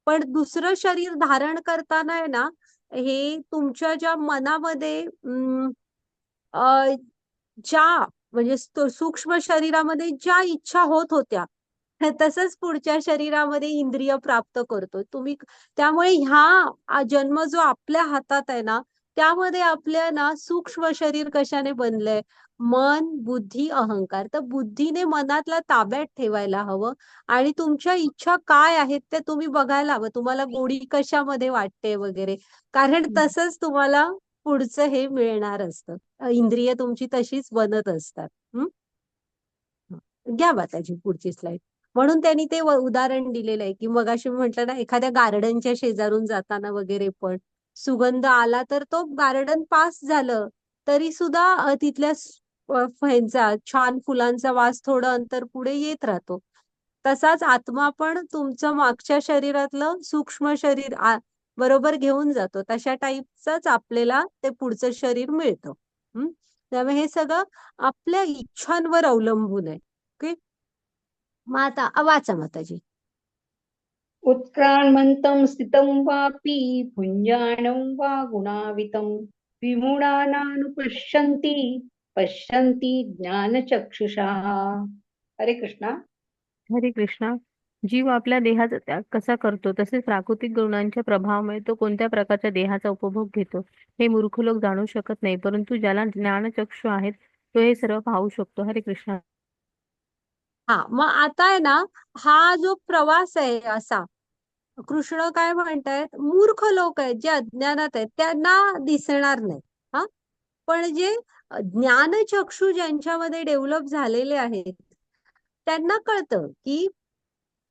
पण दुसरं शरीर धारण करताना आहे ना, हे तुमच्या ज्या मनामध्ये ज्या म्हणजे सूक्ष्म शरीरामध्ये ज्या इच्छा होत होत्या, तसंच पुढच्या शरीरामध्ये इंद्रिय प्राप्त करतो तुम्ही. त्यामुळे जन्म जो आपल्या हातात आहे ना, त्यामध्ये आपल्या ना सूक्ष्म शरीर कशाने बनलंय, मन, बुद्धी, अहंकार. तर बुद्धीने मनातला ताब्यात ठेवायला हवं आणि तुमच्या इच्छा काय आहेत ते तुम्ही बघायला हवं, तुम्हाला गोडी कशामध्ये वाटते वगैरे, कारण तसंच तुम्हाला पुढचं हे मिळणार असतं. इंद्रिय तुमची तशीच बनत असतात. घ्या माताजी पुढची स्लाइड. म्हणून त्यांनी ते उदाहरण दिलेलं आहे, की मगाशी मी म्हटलं ना, एखाद्या गार्डनच्या शेजारून जाताना वगैरे पण सुगंध आला तर तो गार्डन पास झालं तरी सुद्धा तिथल्या ह्यांचा छान फुलांचा वास थोडं अंतर पुढे येत राहतो. तसाच आत्मा पण तुमचं मागच्या शरीरातलं सूक्ष्म शरीर बरोबर घेऊन जातो. तशा टाईपच आपल्याला ते पुढचं शरीर मिळतं. त्यामुळे हे सगळं आपल्या इच्छांवर अवलंबून आहे. ओके, मग आता वाचा माताजी. उत्क्रामन्तं स्थितं वापि भुञ्जानं वा गुणावितं विमूढानानुपश्यन्ति पश्यन्ति ज्ञानचक्षुषा. हरे कृष्णा. हरे कृष्णा. जीव आपल्या देहाचा त्याग कसा करतो, तसेच प्राकृतिक गुणांच्या प्रभावामुळे तो कोणत्या प्रकारच्या देहाचा उपभोग घेतो, हे मूर्ख लोक जाणू शकत नाही. परंतु ज्याला ज्ञानचक्षु आहेत तो हे सर्व पाहू शकतो. हरे कृष्णा. हा, मग आता आहे ना, हा जो प्रवास आहे असा, कृष्ण काय म्हणतायत, मूर्ख लोक आहेत जे अज्ञानात आहेत त्यांना दिसणार नाही. हा, पण जे ज्ञानचक्षु ज्यांच्यामध्ये डेव्हलप झालेले आहेत त्यांना कळतं की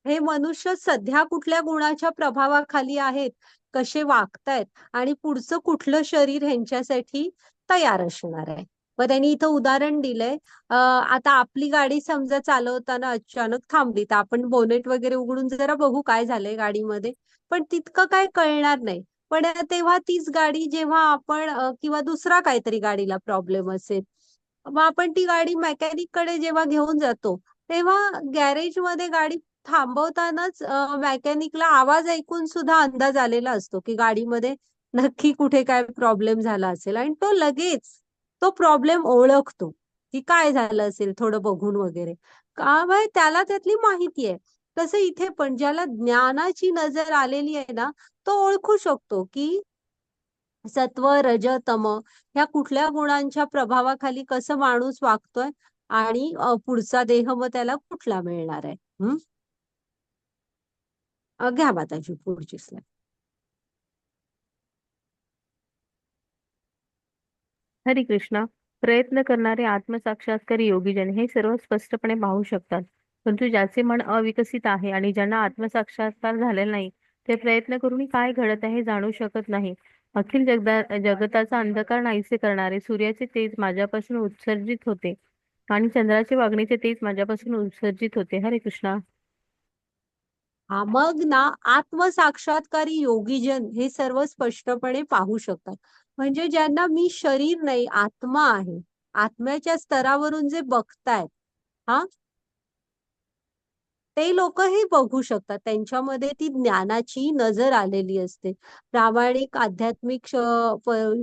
हे मनुष्य सध्या कुठल्या गुणाच्या प्रभावाखाली आहेत, कसे वागतायत आणि पुढचं कुठलं शरीर ह्यांच्यासाठी तयार असणार आहे. मग त्यांनी इथं उदाहरण दिलंय, आता आपली गाडी समजा चालवताना अचानक थांबली तर आपण बोनेट वगैरे उघडून जरा बघू काय झालंय गाडीमध्ये, पण तितकं काय कळणार नाही. पण तेव्हा तीच गाडी जेव्हा आपण किंवा दुसरा काहीतरी गाडीला प्रॉब्लेम असेल, मग आपण ती गाडी मेकॅनिक कडे जेव्हा घेऊन जातो, तेव्हा गॅरेज मध्ये गाडी थांबवतानाच मेकॅनिकला आवाज ऐकून सुद्धा अंदाज आलेला असतो की गाडीमध्ये नक्की कुठे काय प्रॉब्लेम झाला असेल, आणि तो लगेच तो प्रॉब्लेम ओळखतो की काय झालं असेल थोडं बघून वगैरे, का बाय त्याला त्यातली माहिती आहे. तसं इथे पण ज्याला ज्ञानाची नजर आलेली आहे ना, तो ओळखू शकतो की सत्व रज तम ह्या कुठल्या गुणांच्या प्रभावाखाली कसं माणूस वागतोय आणि पुढचा देह मग त्याला कुठला मिळणार आहे. घ्या माताजी पुढची स्लाइड. हरे कृष्णा. प्रयत्न करणारे आत्मसाक्षात्कारी योगीजन हे सर्व स्पष्टपणे पाहू शकतात. परंतु ज्याचे मन अविकसित आहे आणि ज्यांना आत्मसाक्षात्कार झालेला नाही, ते प्रयत्न करूनही काय घडत आहे हे जाणू शकत नाही. अखिल जगताचा अंधकार नाहीसे करणारे सूर्याचे तेज माझ्यापासून उत्सर्जित होते आणि चंद्राचे वागणीचे तेज माझ्यापासून उत्सर्जित होते. हरे कृष्णा. हा मग ना आत्मसाक्षात्कारी योगीजन हे सर्व स्पष्टपणे पाहू शकतात. म्हणजे ज्यांना मी शरीर नाही आत्मा आहे, आत्म्याच्या स्तरावरून जे बघतायत हा ते लोक हे बघू शकतात. त्यांच्यामध्ये ती ज्ञानाची नजर आलेली असते. प्रामाणिक आध्यात्मिक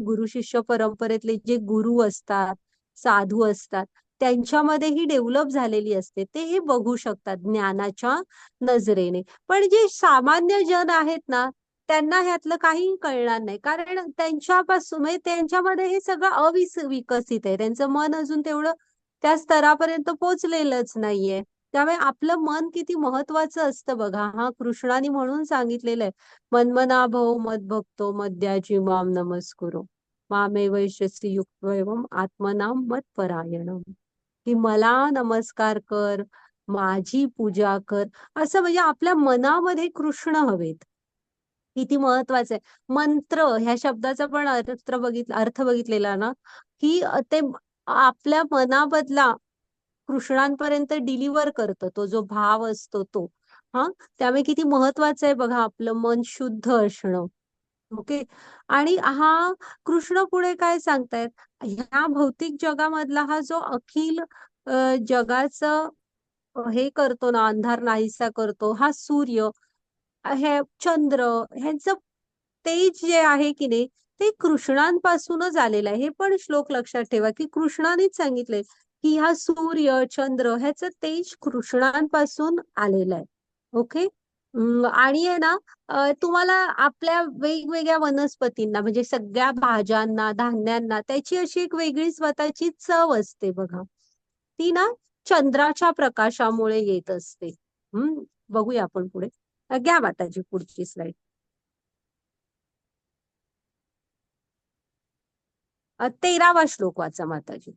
गुरु शिष्य परंपरेतले जे गुरु असतात, साधू असतात, त्यांच्यामध्ये ही डेव्हलप झालेली असते. ते हे बघू शकतात ज्ञानाच्या नजरेने. पण जे सामान्य जन आहेत ना, त्यांना ह्यातलं काही कळणार नाही. कारण त्यांच्यापासून म्हणजे त्यांच्यामध्ये हे सगळं अविकसित आहे. त्यांचं मन अजून तेवढं त्या स्तरापर्यंत पोहोचलेलंच नाहीये. त्यामुळे आपलं मन किती महत्वाचं असतं बघा. हा कृष्णाने म्हणून सांगितलेलं आहे, मन्मना भव मद्भक्तो मद्याजी माम नमस्कुरो मामे वैश्यसी युक्तम आत्मनाम मत्परायणम. की मला नमस्कार कर, माझी पूजा कर. असं म्हणजे आपल्या मनामध्ये कृष्ण हवेत. किती महत्वाचं आहे. मंत्र ह्या शब्दाचा पण अर्थ बघितलेला ना, की ते आपल्या मनाबदला कृष्णांपर्यंत डिलिव्हर करतं तो जो भाव असतो तो. त्यामुळे किती महत्वाचं आहे बघा आपलं मन शुद्ध असणं. ओके. आणि हा कृष्ण पुढे काय सांगतायत, ह्या भौतिक जगामधला हा जो अखिल जगाचं हे करतो ना, अंधार नाहीसा करतो, हा सूर्य, हे चंद्र, ह्यांचं तेज जे आहे की नाही ते कृष्णांपासूनच आलेलं आहे. हे पण श्लोक लक्षात ठेवा की कृष्णानेच सांगितलंय की हा सूर्य चंद्र ह्याचं तेज कृष्णांपासून आलेलं आहे. ओके. आणि आहे ना तुम्हाला आपल्या वेगवेगळ्या वनस्पतींना म्हणजे सगळ्या भाज्यांना धान्यांना त्याची अशी एक वेगळी स्वतःची चव असते बघा. ती ना चंद्राच्या प्रकाशामुळे येत असते. बघूया आपण पुढे. घ्या माताजी पुढची स्लाइड. 13वा श्लोक वाचा माताजी.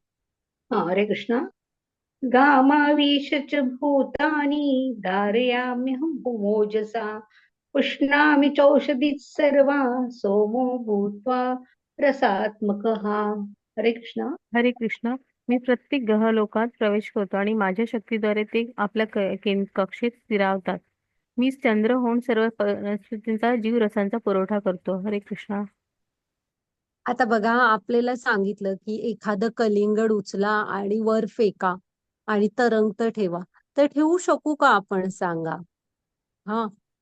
हरे कृष्णा. गामाविश च भूतानि धारयाम्यहं भूमोजसा पुष्णामि चौषधि सर्वा सोमो भूत्वा रसात्मकः. हरे कृष्णा. हरे कृष्णा. मी प्रत्येक ग्रहलोकात प्रवेश करतो आणि माझ्या शक्तीद्वारे ते आपल्या कक्षेत स्थिरावतात. मी चंद्र होऊन सर्व वनस्पतींचा जीव रसांचा पुरवठा करतो. हरे कृष्णा. आता बघा आपल्याला सांगितलं की एखादं कलिंगड उचला आणि वर फेका आणि तरंगत ठेवा. तर ठेवू शकू का आपण सांगा.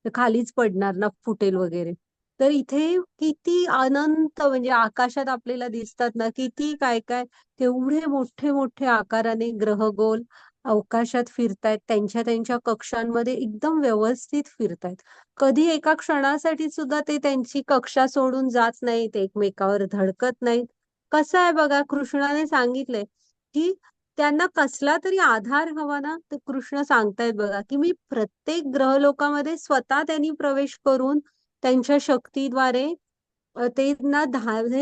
तर खालीच पडणार ना, फुटेल वगैरे. तर इथे किती अनंत म्हणजे आकाशात आपल्याला दिसतात ना, किती काय काय तेवढे मोठे मोठे आकाराने ग्रहगोल अवकाशात फिरतायत. त्यांच्या त्यांच्या कक्षांमध्ये एकदम व्यवस्थित फिरतायत. कधी एका क्षणासाठी सुद्धा ते त्यांची कक्षा सोडून जात नाहीत, एकमेकावर धडकत नाहीत. कसं आहे बघा, कृष्णाने सांगितलंय की त्यांना कसला तरी आधार हवा ना, तर कृष्ण सांगतायत बघा की मी प्रत्येक ग्रहलोकामध्ये स्वतः त्यांनी प्रवेश करून त्यांच्या शक्तीद्वारे ते ना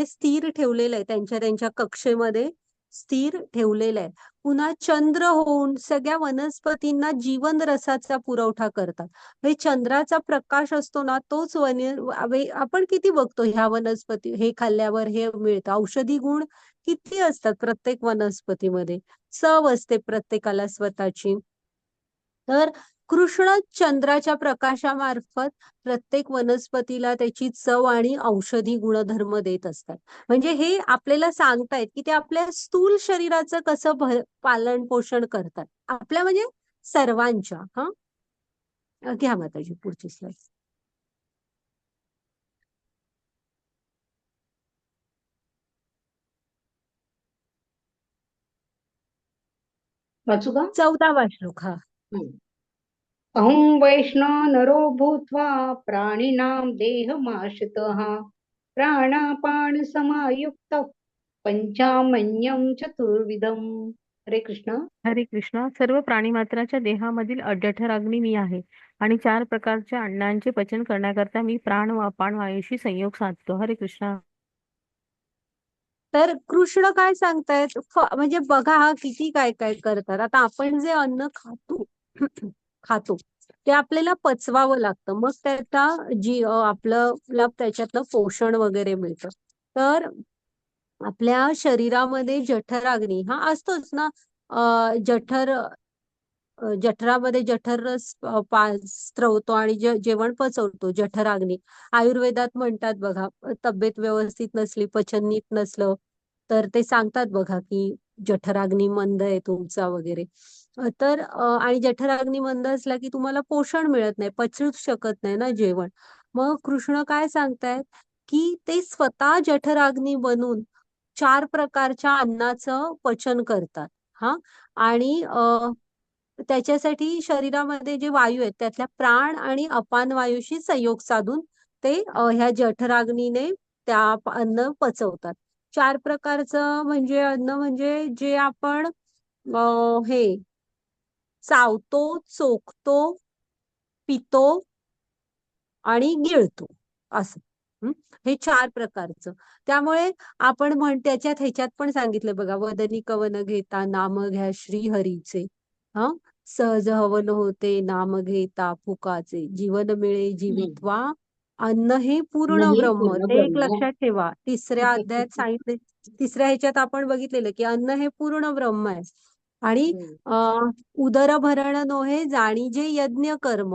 स्थिर ठेवलेलं आहे. त्यांच्या त्यांच्या कक्षेमध्ये स्थिर ठेवलेलं आहे. पुन्हा चंद्र होऊन सगळ्या वनस्पतींना जीवन रसाचा पुरवठा करतात. हे चंद्राचा प्रकाश असतो ना, तोच आपण किती बघतो ह्या वनस्पती हे खाल्ल्यावर हे मिळतं. औषधी गुण किती असतात प्रत्येक वनस्पतीमध्ये. चव असते प्रत्येकाला स्वतःची. तर कृष्ण चंद्राच्या प्रकाशामार्फत प्रत्येक वनस्पतीला त्याची चव आणि औषधी गुणधर्म देत असतात. म्हणजे हे आपल्याला सांगतायत की ते आपल्या स्थूल शरीराचं कसं पालन पोषण करतात. आपल्या म्हणजे सर्वांच्या. घ्या माताजी पुढची स्लाइड. वाचू का? 14वा श्लोक. अहं वैष्णव नरो भूत्वा प्राणिनां देहमाश्रितः प्राणापान समायुक्त पंचामन्यम चतुर्विधम. हरे कृष्ण. हरे कृष्णा. सर्व प्राणीमात्राच्या देहामधील जठराग्नी मी आहे आणि 4 प्रकारच्या अन्नांचे पचन करण्याकरता मी प्राण व अपान वायूशी संयोग साधतो. हरे कृष्णा. तर कृष्ण काय सांगतायत म्हणजे बघा हा किती काय काय करतात. आता आपण जे अन्न खातो खातो ते आपल्याला पचवावं लागतं, मग त्याचा आपल्याला त्याच्यातलं पोषण वगैरे मिळतं. तर आपल्या शरीरामध्ये जठराग्नी हा असतोच ना. जठरामध्ये जठर रस स्त्रवतो आणि जेवण पचवतो, जठराग्नी. आयुर्वेदात म्हणतात बघा, तब्येत व्यवस्थित नसली, पचन नीट नसलं तर ते सांगतात बघा की जठराग्नी मंद आहे तुमचा वगैरे. आणि जठराग्नी मंद असला की तुम्हाला पोषण मिळत नाही, पचूच शकत नाही ना जेवण. मग कृष्ण काय सांगतायत की ते स्वतः जठराग्नी बनून 4 प्रकारच्या अन्नाचं पचन करतात. हा. आणि त्याच्यासाठी शरीरामध्ये जे वायू आहेत त्यातल्या प्राण आणि अपान वायूशी संयोग साधून ते ह्या जठराग्नीने अन्न पचवतात. 4 प्रकारचं म्हणजे अन्न म्हणजे जे आपण हे चावतो, चोखतो, पितो आणि गिळतो असं. हं? हे 4 प्रकारचं. त्यामुळे आपण ह्याच्यात पण सांगितलं बघा, वदनी कवन घेता नाम घ्या श्री हरीचे. हा. सहज हवन होते नाम घेता फुकाचे, जीवन मिळे जीवित्वा अन्न हे पूर्ण नाही ब्रह्म. पूर्ण ते एक ब्रह्म. लक्षात ठेवा. तिसऱ्या अध्यायात सांगितले, तिसऱ्या ह्याच्यात आपण बघितलेलं की अन्न हे पूर्ण ब्रह्म आहे. आणि उदरभरण नोहे जाणी जे यज्ञ कर्म.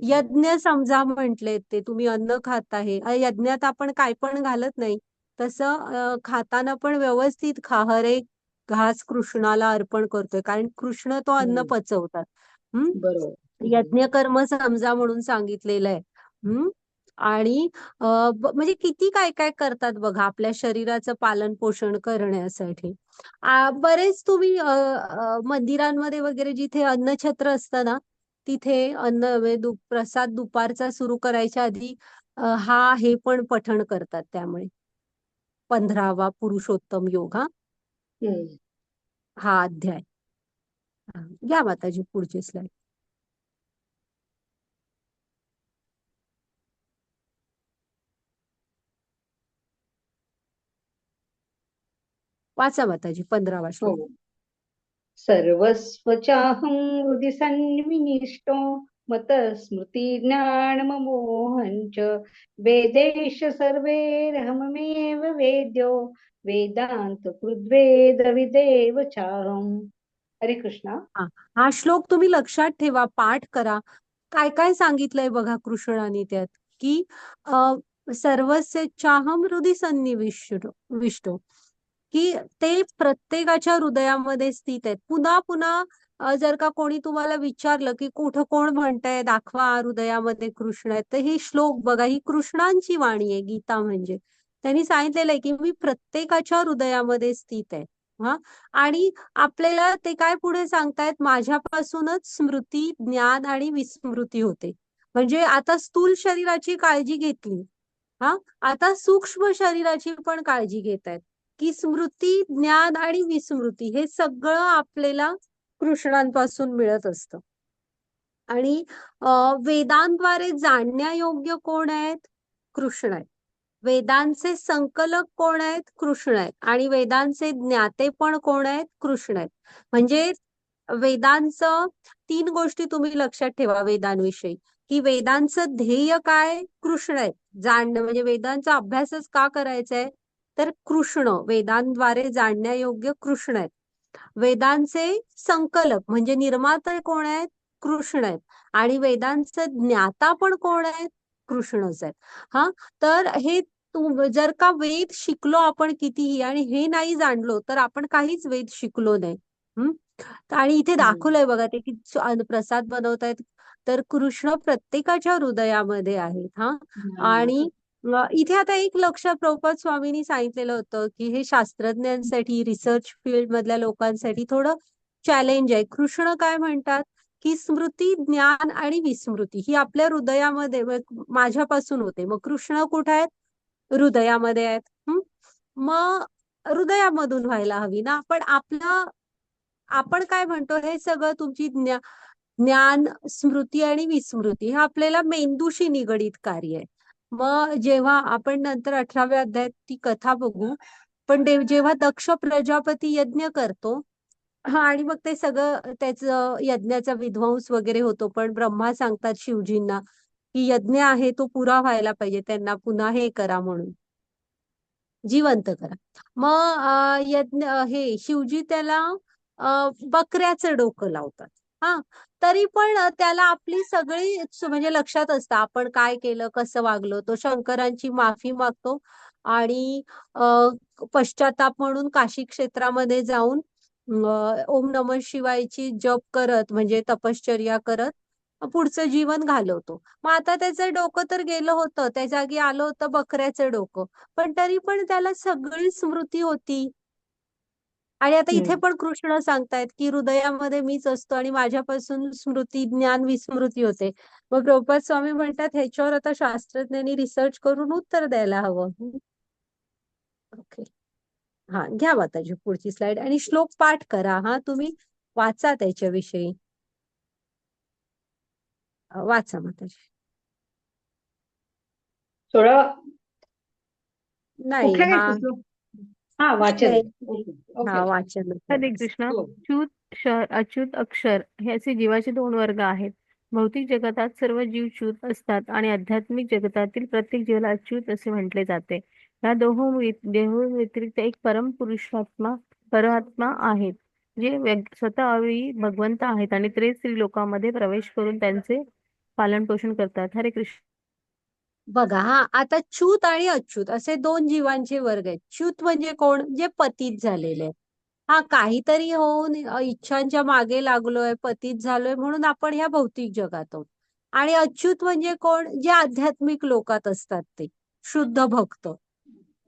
यज्ञ समजा म्हटले, ते तुम्ही अन्न खात आहे, यज्ञात आपण काय पण घालत नाही, तसं खाताना पण व्यवस्थित खा. हर एक घास कृष्णाला अर्पण करतोय, कारण कृष्ण तो अन्न पचवतात. बरोबर. यज्ञ कर्म समजा म्हणून सांगितलेलं आहे. आणि म्हणजे किती काय काय करतात बघा आपल्या शरीराचं पालन पोषण करण्यासाठी. बरेच तुम्ही मंदिरांमध्ये वगैरे जिथे अन्नछत्र असतं ना, तिथे म्हणजे प्रसाद दुपारचा सुरू करायच्या आधी हे पण पठण करतात. त्यामुळे 15वा पुरुषोत्तम योग हा अध्याय. घ्या माताजी पुढची स्लाइड. वाचा माताजी 15वा श्लोक. हो. सर्वस्वचाहं हृदि सन्निविष्टो मत स्मृती ज्ञानममोहं च वेदेश सर्वैरहममेव वेद्यो वेदांत कृद्वेद विदेव चाहम्. हरे कृष्णा. हा श्लोक तुम्ही लक्षात ठेवा, पाठ करा. काय काय सांगितलंय बघा कृष्णाने त्यात, की सर्वस्याहम हृदि सन्निविष्टो, की ते प्रत्येकाच्या हृदयामध्ये स्थित आहेत. पुन्हा पुन्हा जर का कोणी तुम्हाला विचारलं की कुठं कोण म्हणतंय दाखवा हृदयामध्ये कृष्ण आहेत, तर ही श्लोक बघा, ही कृष्णांची वाणी आहे. गीता म्हणजे त्यांनी सांगितलेलं आहे की मी प्रत्येकाच्या हृदयामध्ये स्थित आहे. हा. आणि आपल्याला ते काय पुढे सांगतायत, माझ्यापासूनच स्मृती ज्ञान आणि विस्मृती होते. म्हणजे आता स्थूल शरीराची काळजी घेतली, आता सूक्ष्म शरीराची पण काळजी घेत आहेत, की स्मृती ज्ञान आणि विस्मृती हे सगळं आपल्याला कृष्णांपासून मिळत असतं. आणि वेदांद्वारे जाणण्यायोग्य कोण आहेत? कृष्ण आहेत. वेदांचे संकलक कोण आहेत? कृष्ण आहेत. आणि वेदांचे ज्ञाते पण कोण आहेत? कृष्ण आहेत. म्हणजे वेदांचं 3 गोष्टी तुम्ही लक्षात ठेवा वेदांविषयी, की वेदांचं ध्येय काय? कृष्ण आहेत. जाणणं म्हणजे वेदांचा अभ्यासच का करायचा आहे, तर कृष्ण, वेदांद्वारे जाणण्यायोग्य कृष्ण आहेत. वेदांचे संकलक म्हणजे निर्माता कोण आहेत? कृष्ण आहेत. आणि वेदांचे ज्ञाता पण कोण आहेत? कृष्णच आहेत. हा. तर हे जर का वेद शिकलो आपण कितीही आणि हे नाही जाणलो तर आपण काहीच वेद शिकलो नाही. आणि इथे दाखवलंय बघा ते की प्रसाद बनवतायत, तर कृष्ण प्रत्येकाच्या हृदयामध्ये आहेत. आणि इथे आता एक लक्षात प्रभुपाद स्वामींनी सांगितलेलं होतं की हे शास्त्रज्ञांसाठी, रिसर्च फील्ड मधल्या लोकांसाठी थोडं चॅलेंज आहे. कृष्ण काय म्हणतात की स्मृती ज्ञान आणि विस्मृती ही आपल्या हृदयामध्ये माझ्यापासून होते. मग कृष्ण कुठे आहेत? हृदयामध्ये आहेत. मग हृदयामधून व्हायला हवी ना. पण आपण काय म्हणतो, हे सगळं तुमची ज्ञान, स्मृती आणि विस्मृती हे आपल्याला मेंदूशी निगडीत कार्य आहे. मग जेव्हा आपण नंतर 18व्या अध्यायात ती कथा बघू, पण जेव्हा दक्ष प्रजापती यज्ञ करतो, आणि मग ते सगळं त्याचं यज्ञाचा विध्वंस वगैरे होतो, पण ब्रह्मा सांगतात शिवजींना की यज्ञ आहे तो पुरा व्हायला पाहिजे, त्यांना पुन्हा हे करा म्हणून, जिवंत करा. मग यज्ञ हे शिवजी त्याला बकऱ्याचं डोकं लावतात. हा, तरी पण त्याला आपली सगळी म्हणजे लक्षात असतं आपण काय केलं, कसं वागलो. तो शंकरांची माफी मागतो आणि पश्चाताप म्हणून काशी क्षेत्रामध्ये जाऊन ओम नमः शिवायची जप करत, म्हणजे तपश्चर्या करत पुढचं जीवन घालवतो. मग आता त्याचं डोकं तर गेलं होतं, त्या जागी आलं होतं बकऱ्याचं डोकं, पण तरी पण त्याला सगळी स्मृती होती. आणि आता इथे पण कृष्ण सांगतायत की हृदयामध्ये मीच असतो आणि माझ्यापासून स्मृती, ज्ञान, विस्मृती होते. मग प्रभुपाद स्वामी म्हणतात ह्याच्यावर आता शास्त्रज्ञांनी रिसर्च करून उत्तर द्यायला हवं. ओके, हा, घ्या माताजी पुढची स्लाइड आणि श्लोक पाठ करा. हा, तुम्ही वाचा त्याच्याविषयी, वाचा माताजी. 16 नाही, कुठला हा घ्यायचा श्लोक? हा, वाचन. नाही, ओके हा, ओके. वाचन हरे कृष्ण. हो. च्युत क्षर अच्युत अक्षर हे असे जीवाचे 2 वर्ग आहेत. भौतिक जगतात सर्व जीव च्युत असतात आणि आध्यात्मिक जगतातील प्रत्येक जीवाला अच्युत असे म्हटले जाते. या देहो व्यतिरिक्त एक परमात्मा आहेत, जे स्वतः अव्ययी भगवंत आहेत आणि त्रिलोकामध्ये प्रवेश करून त्यांचे पालन पोषण करतात. हरे कृष्ण. बघा, हा, आता च्युत आणि अच्युत असे 2 जीवांचे वर्ग आहेत. च्युत म्हणजे कोण? जे पतित झालेले आहेत. हा, काहीतरी होऊन इच्छांच्या मागे लागलोय, पतित झालोय म्हणून आपण ह्या भौतिक जगात आहोत. आणि अच्युत म्हणजे कोण? जे आध्यात्मिक लोकात असतात, ते शुद्ध भक्त.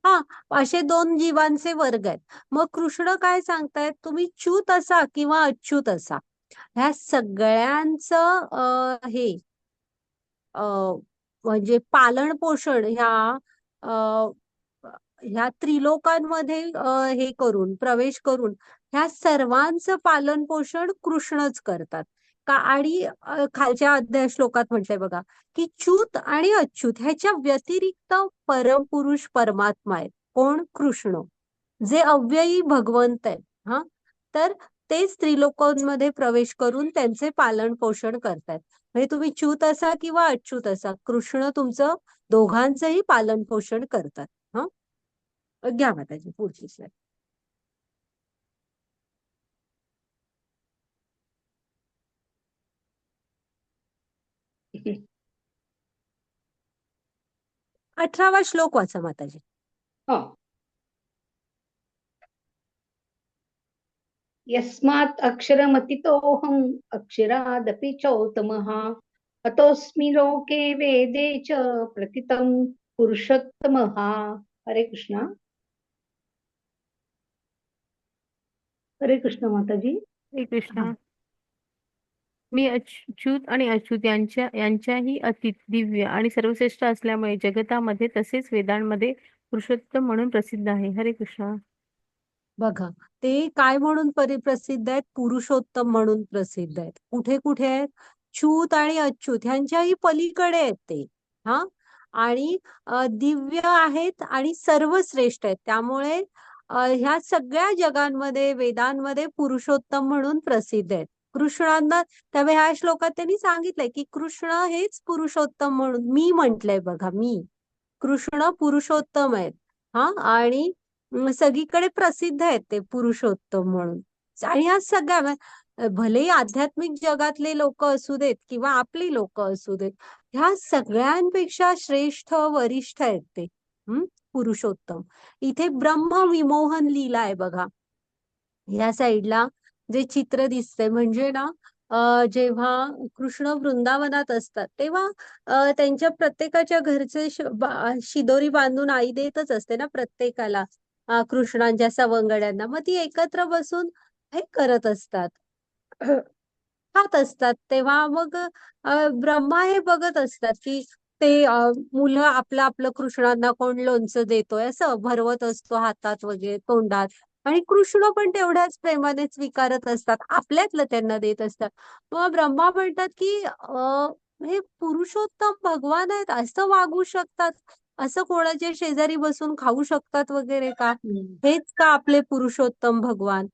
हा, असे 2 जीवांचे वर्ग आहेत. मग कृष्ण काय सांगतायत, तुम्ही च्युत असा किंवा अच्युत असा, ह्या सगळ्यांचं म्हणजे पालन पोषण ह्या त्रिलोकांमध्ये हे करून, प्रवेश करून ह्या सर्वांचं पालन पोषण कृष्णच करतात. का, आणि खालच्या अध्याय श्लोकात म्हटलंय बघा की च्युत आणि अच्युत ह्याच्या व्यतिरिक्त परमपुरुष परमात्मा आहेत. कोण? कृष्ण, जे अव्ययी भगवंत आहेत. हा, तर तेच त्रिलोकांमध्ये प्रवेश करून त्यांचे पालन पोषण करतात. म्हणजे तुम्ही च्युत असा किंवा अच्युत असा, कृष्ण तुमचं दोघांचंही पालन पोषण करतात. हा, घ्या माताजी पुढची स्लाइड. अठरावा श्लोक वाचा माताजी. हा. यस्मात् अक्षरमतीतोऽहम् अक्षरादपि चोत्तमः अतोऽस्मि लोके वेदे च प्रतितं पुरुषोत्तमः. हरे कृष्णा. हरे कृष्ण माताजी. हरे कृष्ण. मी अच्युत आणि अच्युत यांच्याही अतीत, दिव्य आणि सर्वश्रेष्ठ असल्यामुळे जगतामध्ये तसेच वेदांमध्ये पुरुषोत्तम म्हणून प्रसिद्ध आहे. हरे कृष्ण. बघा, ते काय म्हणून प्रसिद्ध आहेत? पुरुषोत्तम म्हणून प्रसिद्ध आहेत. कुठे कुठे आहेत? च्युत आणि अच्युत ह्यांच्याही पलीकडे आहेत ते. हा, आणि दिव्य आहेत आणि सर्वश्रेष्ठ आहेत. त्यामुळे ह्या सगळ्या जगांमध्ये, वेदांमध्ये पुरुषोत्तम म्हणून प्रसिद्ध आहेत. कृष्णांना त्यामुळे ह्या श्लोकात त्यांनी सांगितलंय की कृष्ण हेच पुरुषोत्तम म्हणून. मी म्हंटलय बघा, मी, कृष्ण पुरुषोत्तम आहेत. हा, आणि सगळीकडे प्रसिद्ध आहेत ते पुरुषोत्तम म्हणून. आणि या सगळ्या, भलेही आध्यात्मिक जगातले लोक असू देत किंवा आपली लोक असू देत, ह्या सगळ्यांपेक्षा श्रेष्ठ, वरिष्ठ आहेत ते पुरुषोत्तम. इथे ब्रह्म विमोहन लीला आहे बघा, या साईडला जे चित्र दिसतंय, म्हणजे ना जेव्हा कृष्ण वृंदावनात असतात तेव्हा त्यांच्या प्रत्येकाच्या घरचे शिदोरी बांधून आई देतच असते ना प्रत्येकाला, कृष्णांच्या सवंगड्यांना. मग ती एकत्र बसून हे करत असतात, खात असतात. तेव्हा मग ब्रह्मा हे बघत असतात की ते मुलं आपलं आपलं कृष्णांना कोण लोणचं देतोय असं भरवत असतो हातात वगैरे तोंडात. आणि कृष्ण पण तेवढ्याच प्रेमाने स्वीकारत असतात, आपल्यातलं त्यांना देत असतात. मग ब्रह्मा म्हणतात की हे पुरुषोत्तम भगवान आहेत, असं वागू शकतात, असं कोणाच्या शेजारी बसून खाऊ शकतात वगैरे का? हेच का आपले पुरुषोत्तम भगवान?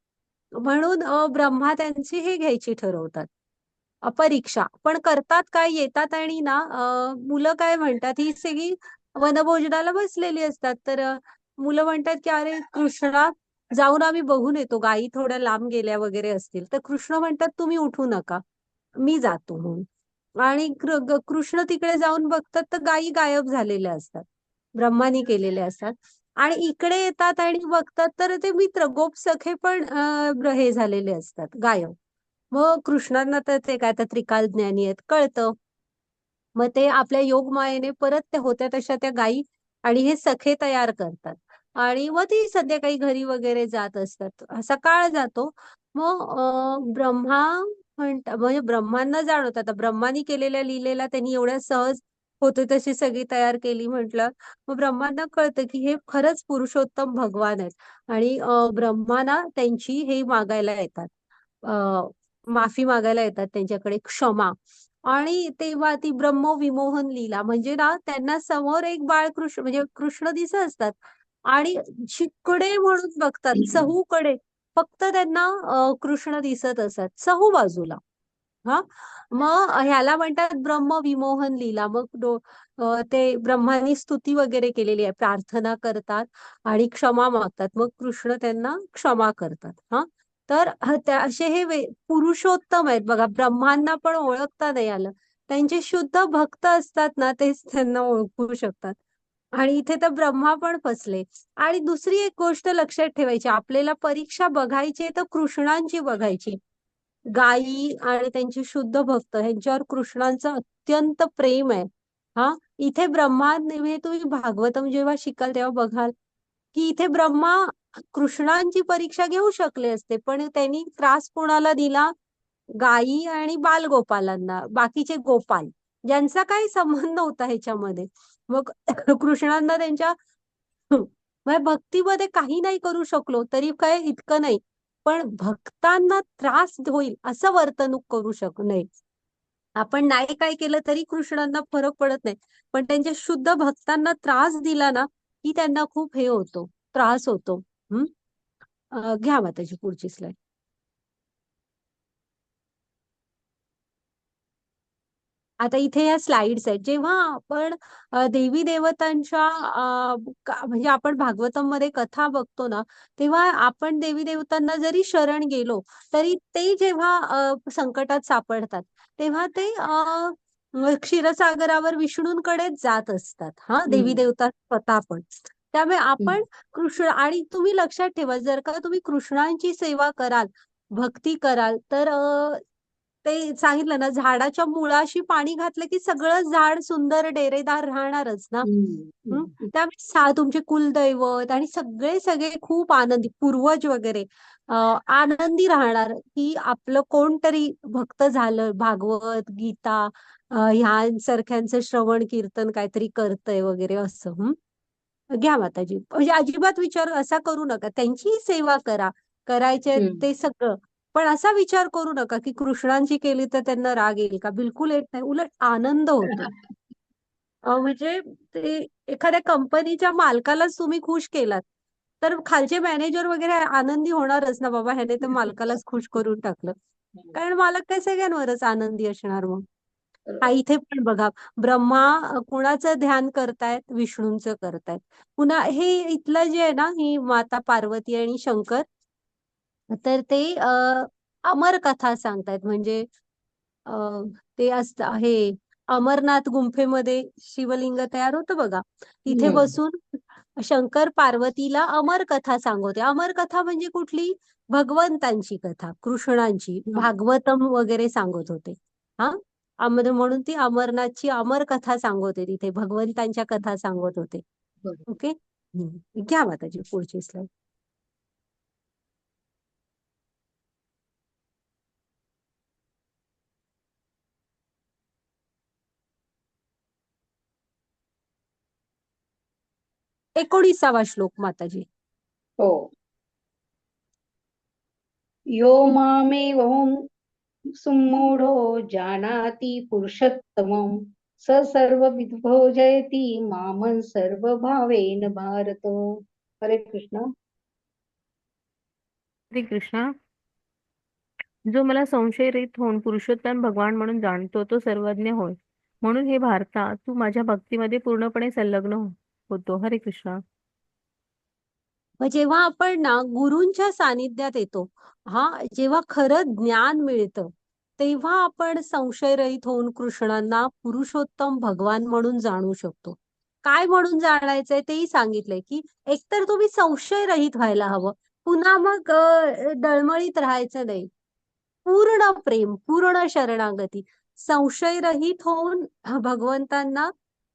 म्हणून ब्रह्मा त्यांची हे घ्यायची ठरवतात, परीक्षा. पण करतात काय, येतात आणि ना मुलं काय म्हणतात, ही सगळी वनभोजनाला बसलेली असतात. तर मुलं म्हणतात की अरे कृष्णा, जाऊन आम्ही बघून येतो, गायी थोड्या लांब गेल्या वगैरे असतील. तर कृष्ण म्हणतात तुम्ही उठू नका, मी जातो म्हणून. आणि कृष्ण तिकडे जाऊन बघतात तर गायी गायब झालेल्या असतात, ब्रह्मानी केलेल्या असतात. आणि इकडे येतात आणि बघतात तर ते मित्र गोप सखे पण हे झालेले असतात, गायब. मग कृष्णांना तर ते काय तर त्रिकाल ज्ञानी आहेत कळतं. मग ते आपल्या योगमायेने परत ते होत्या तशा त्या गायी आणि हे सखे तयार करतात. आणि मग ती संध्याकाळी घरी वगैरे जात असतात, असा काळ जातो. मग ब्रह्मा म्हणजे ब्रह्मांना जाणवत, आता ब्रह्मानी केलेल्या लीलेला त्यांनी एवढ्या सहज होते तशी सगळी तयार केली म्हटलं. मग ब्रह्मांना कळतं की हे खरंच पुरुषोत्तम भगवान आहेत. आणि ब्रह्माना त्यांची हे मागायला येतात, माफी मागायला येतात त्यांच्याकडे, क्षमा. आणि तेव्हा ती ब्रह्मविमोहन लीला म्हणजे ना, त्यांना समोर एक बाळकृष्ण म्हणजे कृष्ण दिसत असतात आणि जिकडे म्हणून बघतात चहूकडे फक्त त्यांना कृष्ण दिसत असतात, चहू बाजूला. हा, मग ह्याला म्हणतात ब्रह्मविमोहन लीला. मग ते ब्रह्मानी स्तुती वगैरे केलेली आहे, प्रार्थना करतात आणि क्षमा मागतात, मग कृष्ण त्यांना क्षमा करतात. हा, तर त्या असे हे पुरुषोत्तम आहेत बघा, ब्रह्मांना पण ओळखता नाही आलं. त्यांचे शुद्ध भक्त असतात ना, तेच त्यांना ओळखू शकतात. आणि इथे तर ब्रह्मा पण फसले. आणि दुसरी एक गोष्ट लक्षात ठेवायची, आपल्याला परीक्षा बघायची तर कृष्णांची बघायची. गायी आणि त्यांचे शुद्ध भक्त ह्यांच्यावर कृष्णांचं अत्यंत प्रेम आहे. हा, इथे ब्रह्मा, म्हणजे तुम्ही भागवतम जेव्हा शिकाल तेव्हा बघाल की इथे ब्रह्मा कृष्णांची परीक्षा घेऊ शकले असते, पण त्यांनी त्रास कोणाला दिला? गायी आणि बालगोपालांना, बाकीचे गोपाल ज्यांचा काही संबंध नव्हता ह्याच्यामध्ये. मग कृष्णांना त्यांच्या म्हणजे भक्तीमध्ये काही नाही करू शकलो तरी काय इतकं नाही, पण भक्तांना त्रास होईल असं वर्तणूक करू नये. आपण नाही काय केलं तरी कृष्णांना फरक पडत नाही, पण त्यांच्या शुद्ध भक्तांना त्रास दिला ना की त्यांना खूप हे होतो, त्रास होतो. घ्या माताजी पुढची स्लाइड. आता इथे या स्लाइड्स आहेत. जेव्हा आपण देवी देवतांच्या म्हणजे आपण भागवतम मध्ये कथा बघतो ना, तेव्हा आपण देवी देवतांना जरी शरण गेलो तरी ते जेव्हा संकटात सापडतात तेव्हा ते क्षीरसागरावर विष्णूंकडेच जात असतात. हा, देवी देवता स्वतः पण. त्यामुळे आपण कृष्ण, आणि तुम्ही लक्षात ठेवा, जर का तुम्ही कृष्णांची सेवा कराल, भक्ती कराल, तर ते सांगितलं ना, झाडाच्या मुळाशी पाणी घातलं की सगळं झाड सुंदर डेरेदार राहणारच ना. त्यामुळे तुमचे कुलदैवत आणि सगळे सगळे खूप आनंदी, पूर्वज वगैरे आनंदी राहणार की आपलं कोणतरी भक्त झालं, भागवत गीता ह्यांसारख्यांचं श्रवण कीर्तन काहीतरी करतंय वगैरे असं. घ्या माताजी, म्हणजे अजिबात विचार असा करू नका, त्यांची सेवा करा, करायचे ते सगळं. पण असा विचार करू नका की कृष्णांची केली तर त्यांना राग येईल का, बिलकुल येत नाही, उलट आनंद होतो. म्हणजे ते एखाद्या कंपनीच्या मालकालाच तुम्ही खुश केलात तर खालचे मॅनेजर वगैरे आनंदी होणारच ना, बाबा ह्याने तर मालकालाच खुश करून टाकलं. कारण मालक काय सगळ्यांवरच आनंदी असणार मग. हा, इथे पण बघा, ब्रह्मा कुणाचं ध्यान करतायत? विष्णूंचं करतायत. पुन्हा हे इथलं जे आहे ना, ही माता पार्वती आणि शंकर, तर ते अमर कथा सांगतायत. म्हणजे अ, ते असत हे अमरनाथ गुंफेमध्ये शिवलिंग तयार होतं बघा, तिथे बसून शंकर पार्वतीला अमर कथा सांगवते. अमर कथा म्हणजे कुठली? भगवंतांची कथा, कृष्णांची, भागवतम वगैरे सांगत होते. हा, म्हणून ती अमरनाथची अमर कथा सांगवते, तिथे भगवंतांच्या कथा सांगत होते. ओके. घ्या माताजी पुढची स्लाइड. 19वा श्लोक माताजी. हो. यो मामेवं सुमूढो जानाति पुरुषोत्तमं स सर्वविद्भो जयति मामं सर्वभावेन भारत. हरे कृष्ण. श्री कृष्ण. जो मला संशयरहित होऊन पुरुषोत्तम भगवान म्हणून जाणतो तो सर्वज्ञ होय. म्हणून हे भारता तू माझ्या भक्तीमध्ये पूर्णपणे संलग्न होतो. हरे कृष्ण. मग जेव्हा आपण ना गुरूंच्या सानिध्यात येतो, जेव्हा खरं ज्ञान मिळतं, तेव्हा आपण संशयरहित होऊन कृष्णांना पुरुषोत्तम भगवान म्हणून जाणू शकतो. काय म्हणून जाणायचंय तेही सांगितलंय, की एकतर तुम्ही संशयरहित व्हायला हवं, पुन्हा मग डळमळीत राहायचं नाही. पूर्ण प्रेम, पूर्ण शरणागती, संशयरहित होऊन भगवंतांना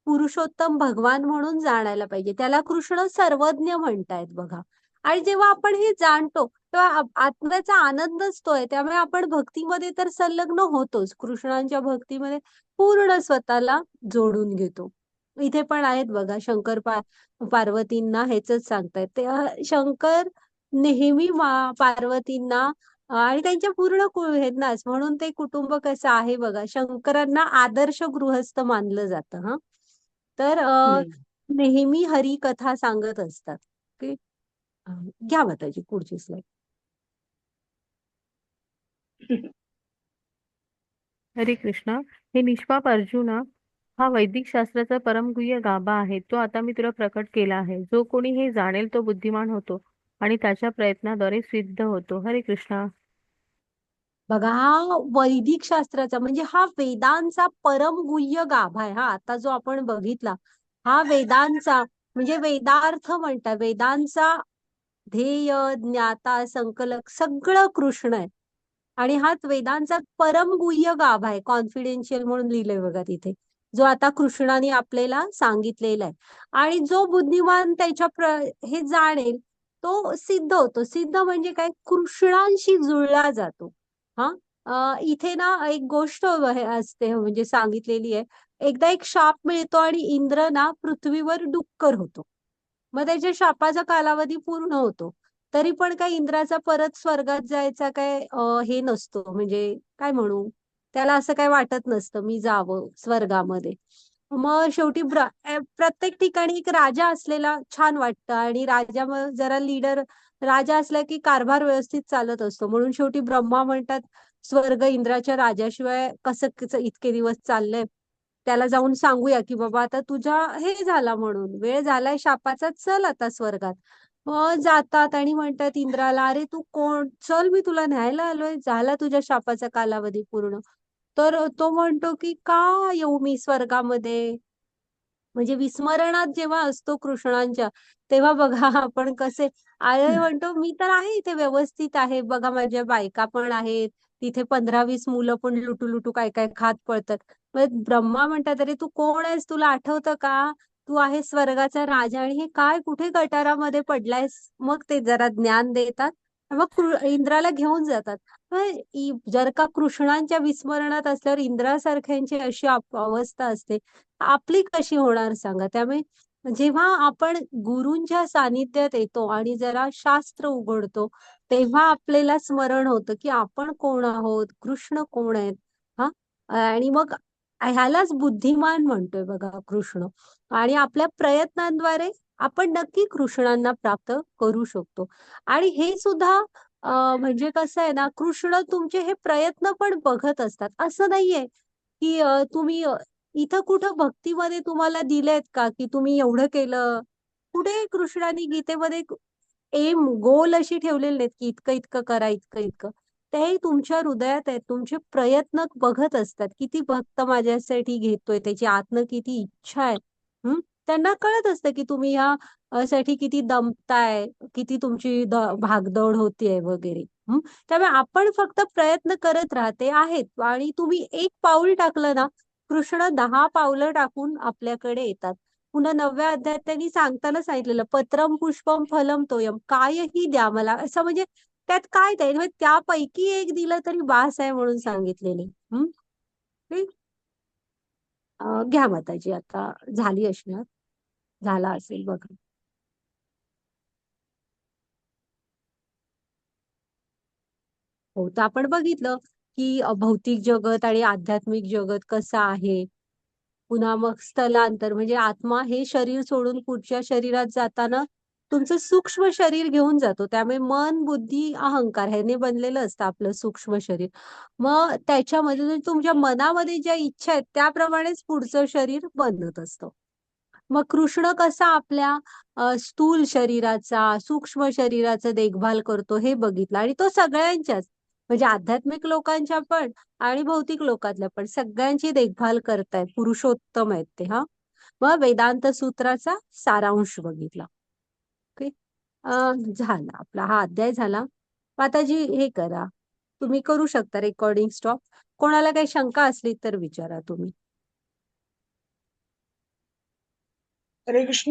पुरुषोत्तम भगवान म्हणून जाणायला पाहिजे. त्याला कृष्ण सर्वज्ञ म्हणतायत बघा. आणि जेव्हा आपण हे जाणतो तेव्हा आत्म्याचा आनंदच तो आहे. त्यामुळे आपण भक्तीमध्ये तर संलग्न होतोच. कृष्णांच्या भक्तीमध्ये पूर्ण स्वतःला जोडून घेतो. इथे पण आहेत बघा शंकर पार्वतींना हेच सांगतायत. ते शंकर नेहमी पार्वतींना आणि त्यांच्या पूर्ण हेनाच म्हणून ते कुटुंब कसं आहे बघा. शंकरांना आदर्श गृहस्थ मानलं जातं. तर हम्म. नेहमी हरी कथा सांगत असतात. ओके. घ्या माताजी पुढची स्लाइड. हरे कृष्ण. हे निष्पाप अर्जुना, हा वैदिक शास्त्राचा परमगुह्य गाभा आहे. तो आता मी तुला प्रकट केला आहे. जो कोणी हे जाणेल तो बुद्धिमान होतो आणि त्याच्या प्रयत्नाद्वारे सिद्ध होतो. हरे कृष्ण. बघा, हा वैदिक शास्त्राचा म्हणजे हा वेदांचा परमगुह्य गाभा आहे. आता जो आपण बघितला हा वेदांचा म्हणजे वेदार्थ म्हणतात. वेदांचा ध्येय, ज्ञाता, संकलक सगळं कृष्ण आहे. आणि हाच वेदांचा परमगुह्य गाभा आहे. कॉन्फिडेन्शियल म्हणून लिहिलंय बघा तिथे, जो आता कृष्णाने आपल्याला सांगितलेला आहे. आणि जो बुद्धिमान हे जाणेल तो सिद्ध होतो. सिद्ध म्हणजे काय, कृष्णांशी जुळला जातो. इथे ना एक गोष्ट असते म्हणजे सांगितलेली आहे. एकदा एक शाप मिळतो आणि इंद्र ना पृथ्वीवर डुक्कर होतो. मग त्याच्या शापाचा कालावधी पूर्ण होतो. तरी पण काय इंद्राचा परत स्वर्गात जायचा काय हे नसतो. म्हणजे काय म्हणू, त्याला असं काय वाटत नसतं मी जावं स्वर्गामध्ये. मग शेवटी प्रत्येक ठिकाणी एक राजा असलेला छान वाटतं. आणि राजा मग जरा लीडर राजा असला की कारभार व्यवस्थित चालत असतो. म्हणून शेवटी ब्रह्मा म्हणतात, स्वर्ग इंद्राच्या राजाशिवाय कसं इतके दिवस चाललंय, त्याला जाऊन सांगूया की बाबा आता तुझा हे झाला, म्हणून वेळ झालाय शापाचा, चल आता स्वर्गात. मग जातात आणि म्हणतात इंद्राला, अरे तू कोण, चल मी तुला न्यायला आलोय, झाला तुझ्या शापाचा कालावधी पूर्ण. तर तो म्हणतो की का येऊ मी स्वर्गामध्ये. म्हणजे विस्मरणात जेव्हा असतो कृष्णांच्या, तेव्हा बघा आपण कसे आय म्हणतो, मी तर आहे इथे व्यवस्थित आहे बघा, माझ्या बायका पण आहेत तिथे, 15-20 मुलं पण लुटू लुटू काय काय खात पळतात. मग ब्रह्मा म्हणतात, अरे तू कोण आहेस, तुला आठवतं का, तू आहे स्वर्गाचा राजा आणि हे काय कुठे गटारामध्ये पडलायस. मग ते जरा ज्ञान देतात. मग इंद्राला घेऊन जातात. जर का कृष्णांच्या विस्मरणात असल्यावर इंद्रासारख्यांची अशी अवस्था असते, आपली कशी होणार सांगा. त्यामुळे जेव्हा आपण गुरूंच्या सानिध्यात येतो आणि जरा शास्त्र उघडतो, तेव्हा आपल्याला स्मरण होतं की आपण कोण आहोत, कृष्ण कोण आहेत. हा आणि मग ह्यालाच बुद्धिमान म्हणतोय बघा कृष्ण. आणि आपल्या प्रयत्नांद्वारे आपण नक्की कृष्णांना प्राप्त करू शकतो. आणि हे सुद्धा म्हणजे कसं आहे ना, कृष्ण तुमचे हे प्रयत्न पण बघत असतात. असं नाहीये की तुम्ही इथं कुठं भक्तीमध्ये तुम्हाला दिलेत का की तुम्ही एवढं केलं. कुठे कृष्णाने गीतेमध्ये गोल अशी ठेवलेली नाहीत की इतकं इतकं करा, इतकं इतकं. ते तुमच्या हृदयात आहेत. तुमचे प्रयत्न बघत असतात, किती भक्त माझ्यासाठी घेतोय, त्याची आतनं किती इच्छा आहे. त्यांना कळत असतं की तुम्ही साठी किती दमताय, किती तुमची भागदौड होतीये वगैरे. त्यामुळे आपण फक्त प्रयत्न करत राहते आहेत. आणि तुम्ही एक पाऊल टाकलं ना, कृष्ण 10 पावलं टाकून आपल्याकडे येतात. पुन्हा 9व्या अध्यायात त्यांनी सांगताना सांगितलेलं, पत्रम पुष्पम फलम तोयम, कायही द्या मला, असं म्हणजे त्यात काय ते म्हणजे त्यापैकी एक दिलं तरी बास आहे म्हणून सांगितलेले. ठीक? घ्या माताजी, आता झाली असणार, झाला असेल बघा. हो, तर आपण बघितलं की भौतिक जगत आणि आध्यात्मिक जगत कसं आहे. पुन्हा मग स्थलांतर म्हणजे आत्मा हे शरीर सोडून पुढच्या शरीरात जाताना तुमचं सूक्ष्म शरीर घेऊन जातो. त्यामुळे मन, बुद्धी, अहंकार ह्याने बनलेलं असतं आपलं सूक्ष्म शरीर. मग त्याच्यामध्ये तुमच्या मनामध्ये ज्या इच्छा आहेत त्याप्रमाणेच पुढचं शरीर बनत असतं. मग कृष्ण कसा आपल्या स्थूल शरीराचा, सूक्ष्म शरीराचा देखभाल करतो हे बघितलं आणि तो सगळ्यांच्याच म्हणजे आध्यात्मिक लोकांच्या पण आणि भौतिक लोकातल्या पण सगळ्यांची देखभाल करतायत. पुरुषोत्तम आहेत ते हा. मग वेदांत सूत्राचा सारांश बघितला. ओके. झाला आपला हा अध्याय झाला. माताजी हे करा, तुम्ही करू शकता रेकॉर्डिंग स्टॉप. कोणाला काही शंका असली तर विचारा तुम्ही. हरे कृष्ण.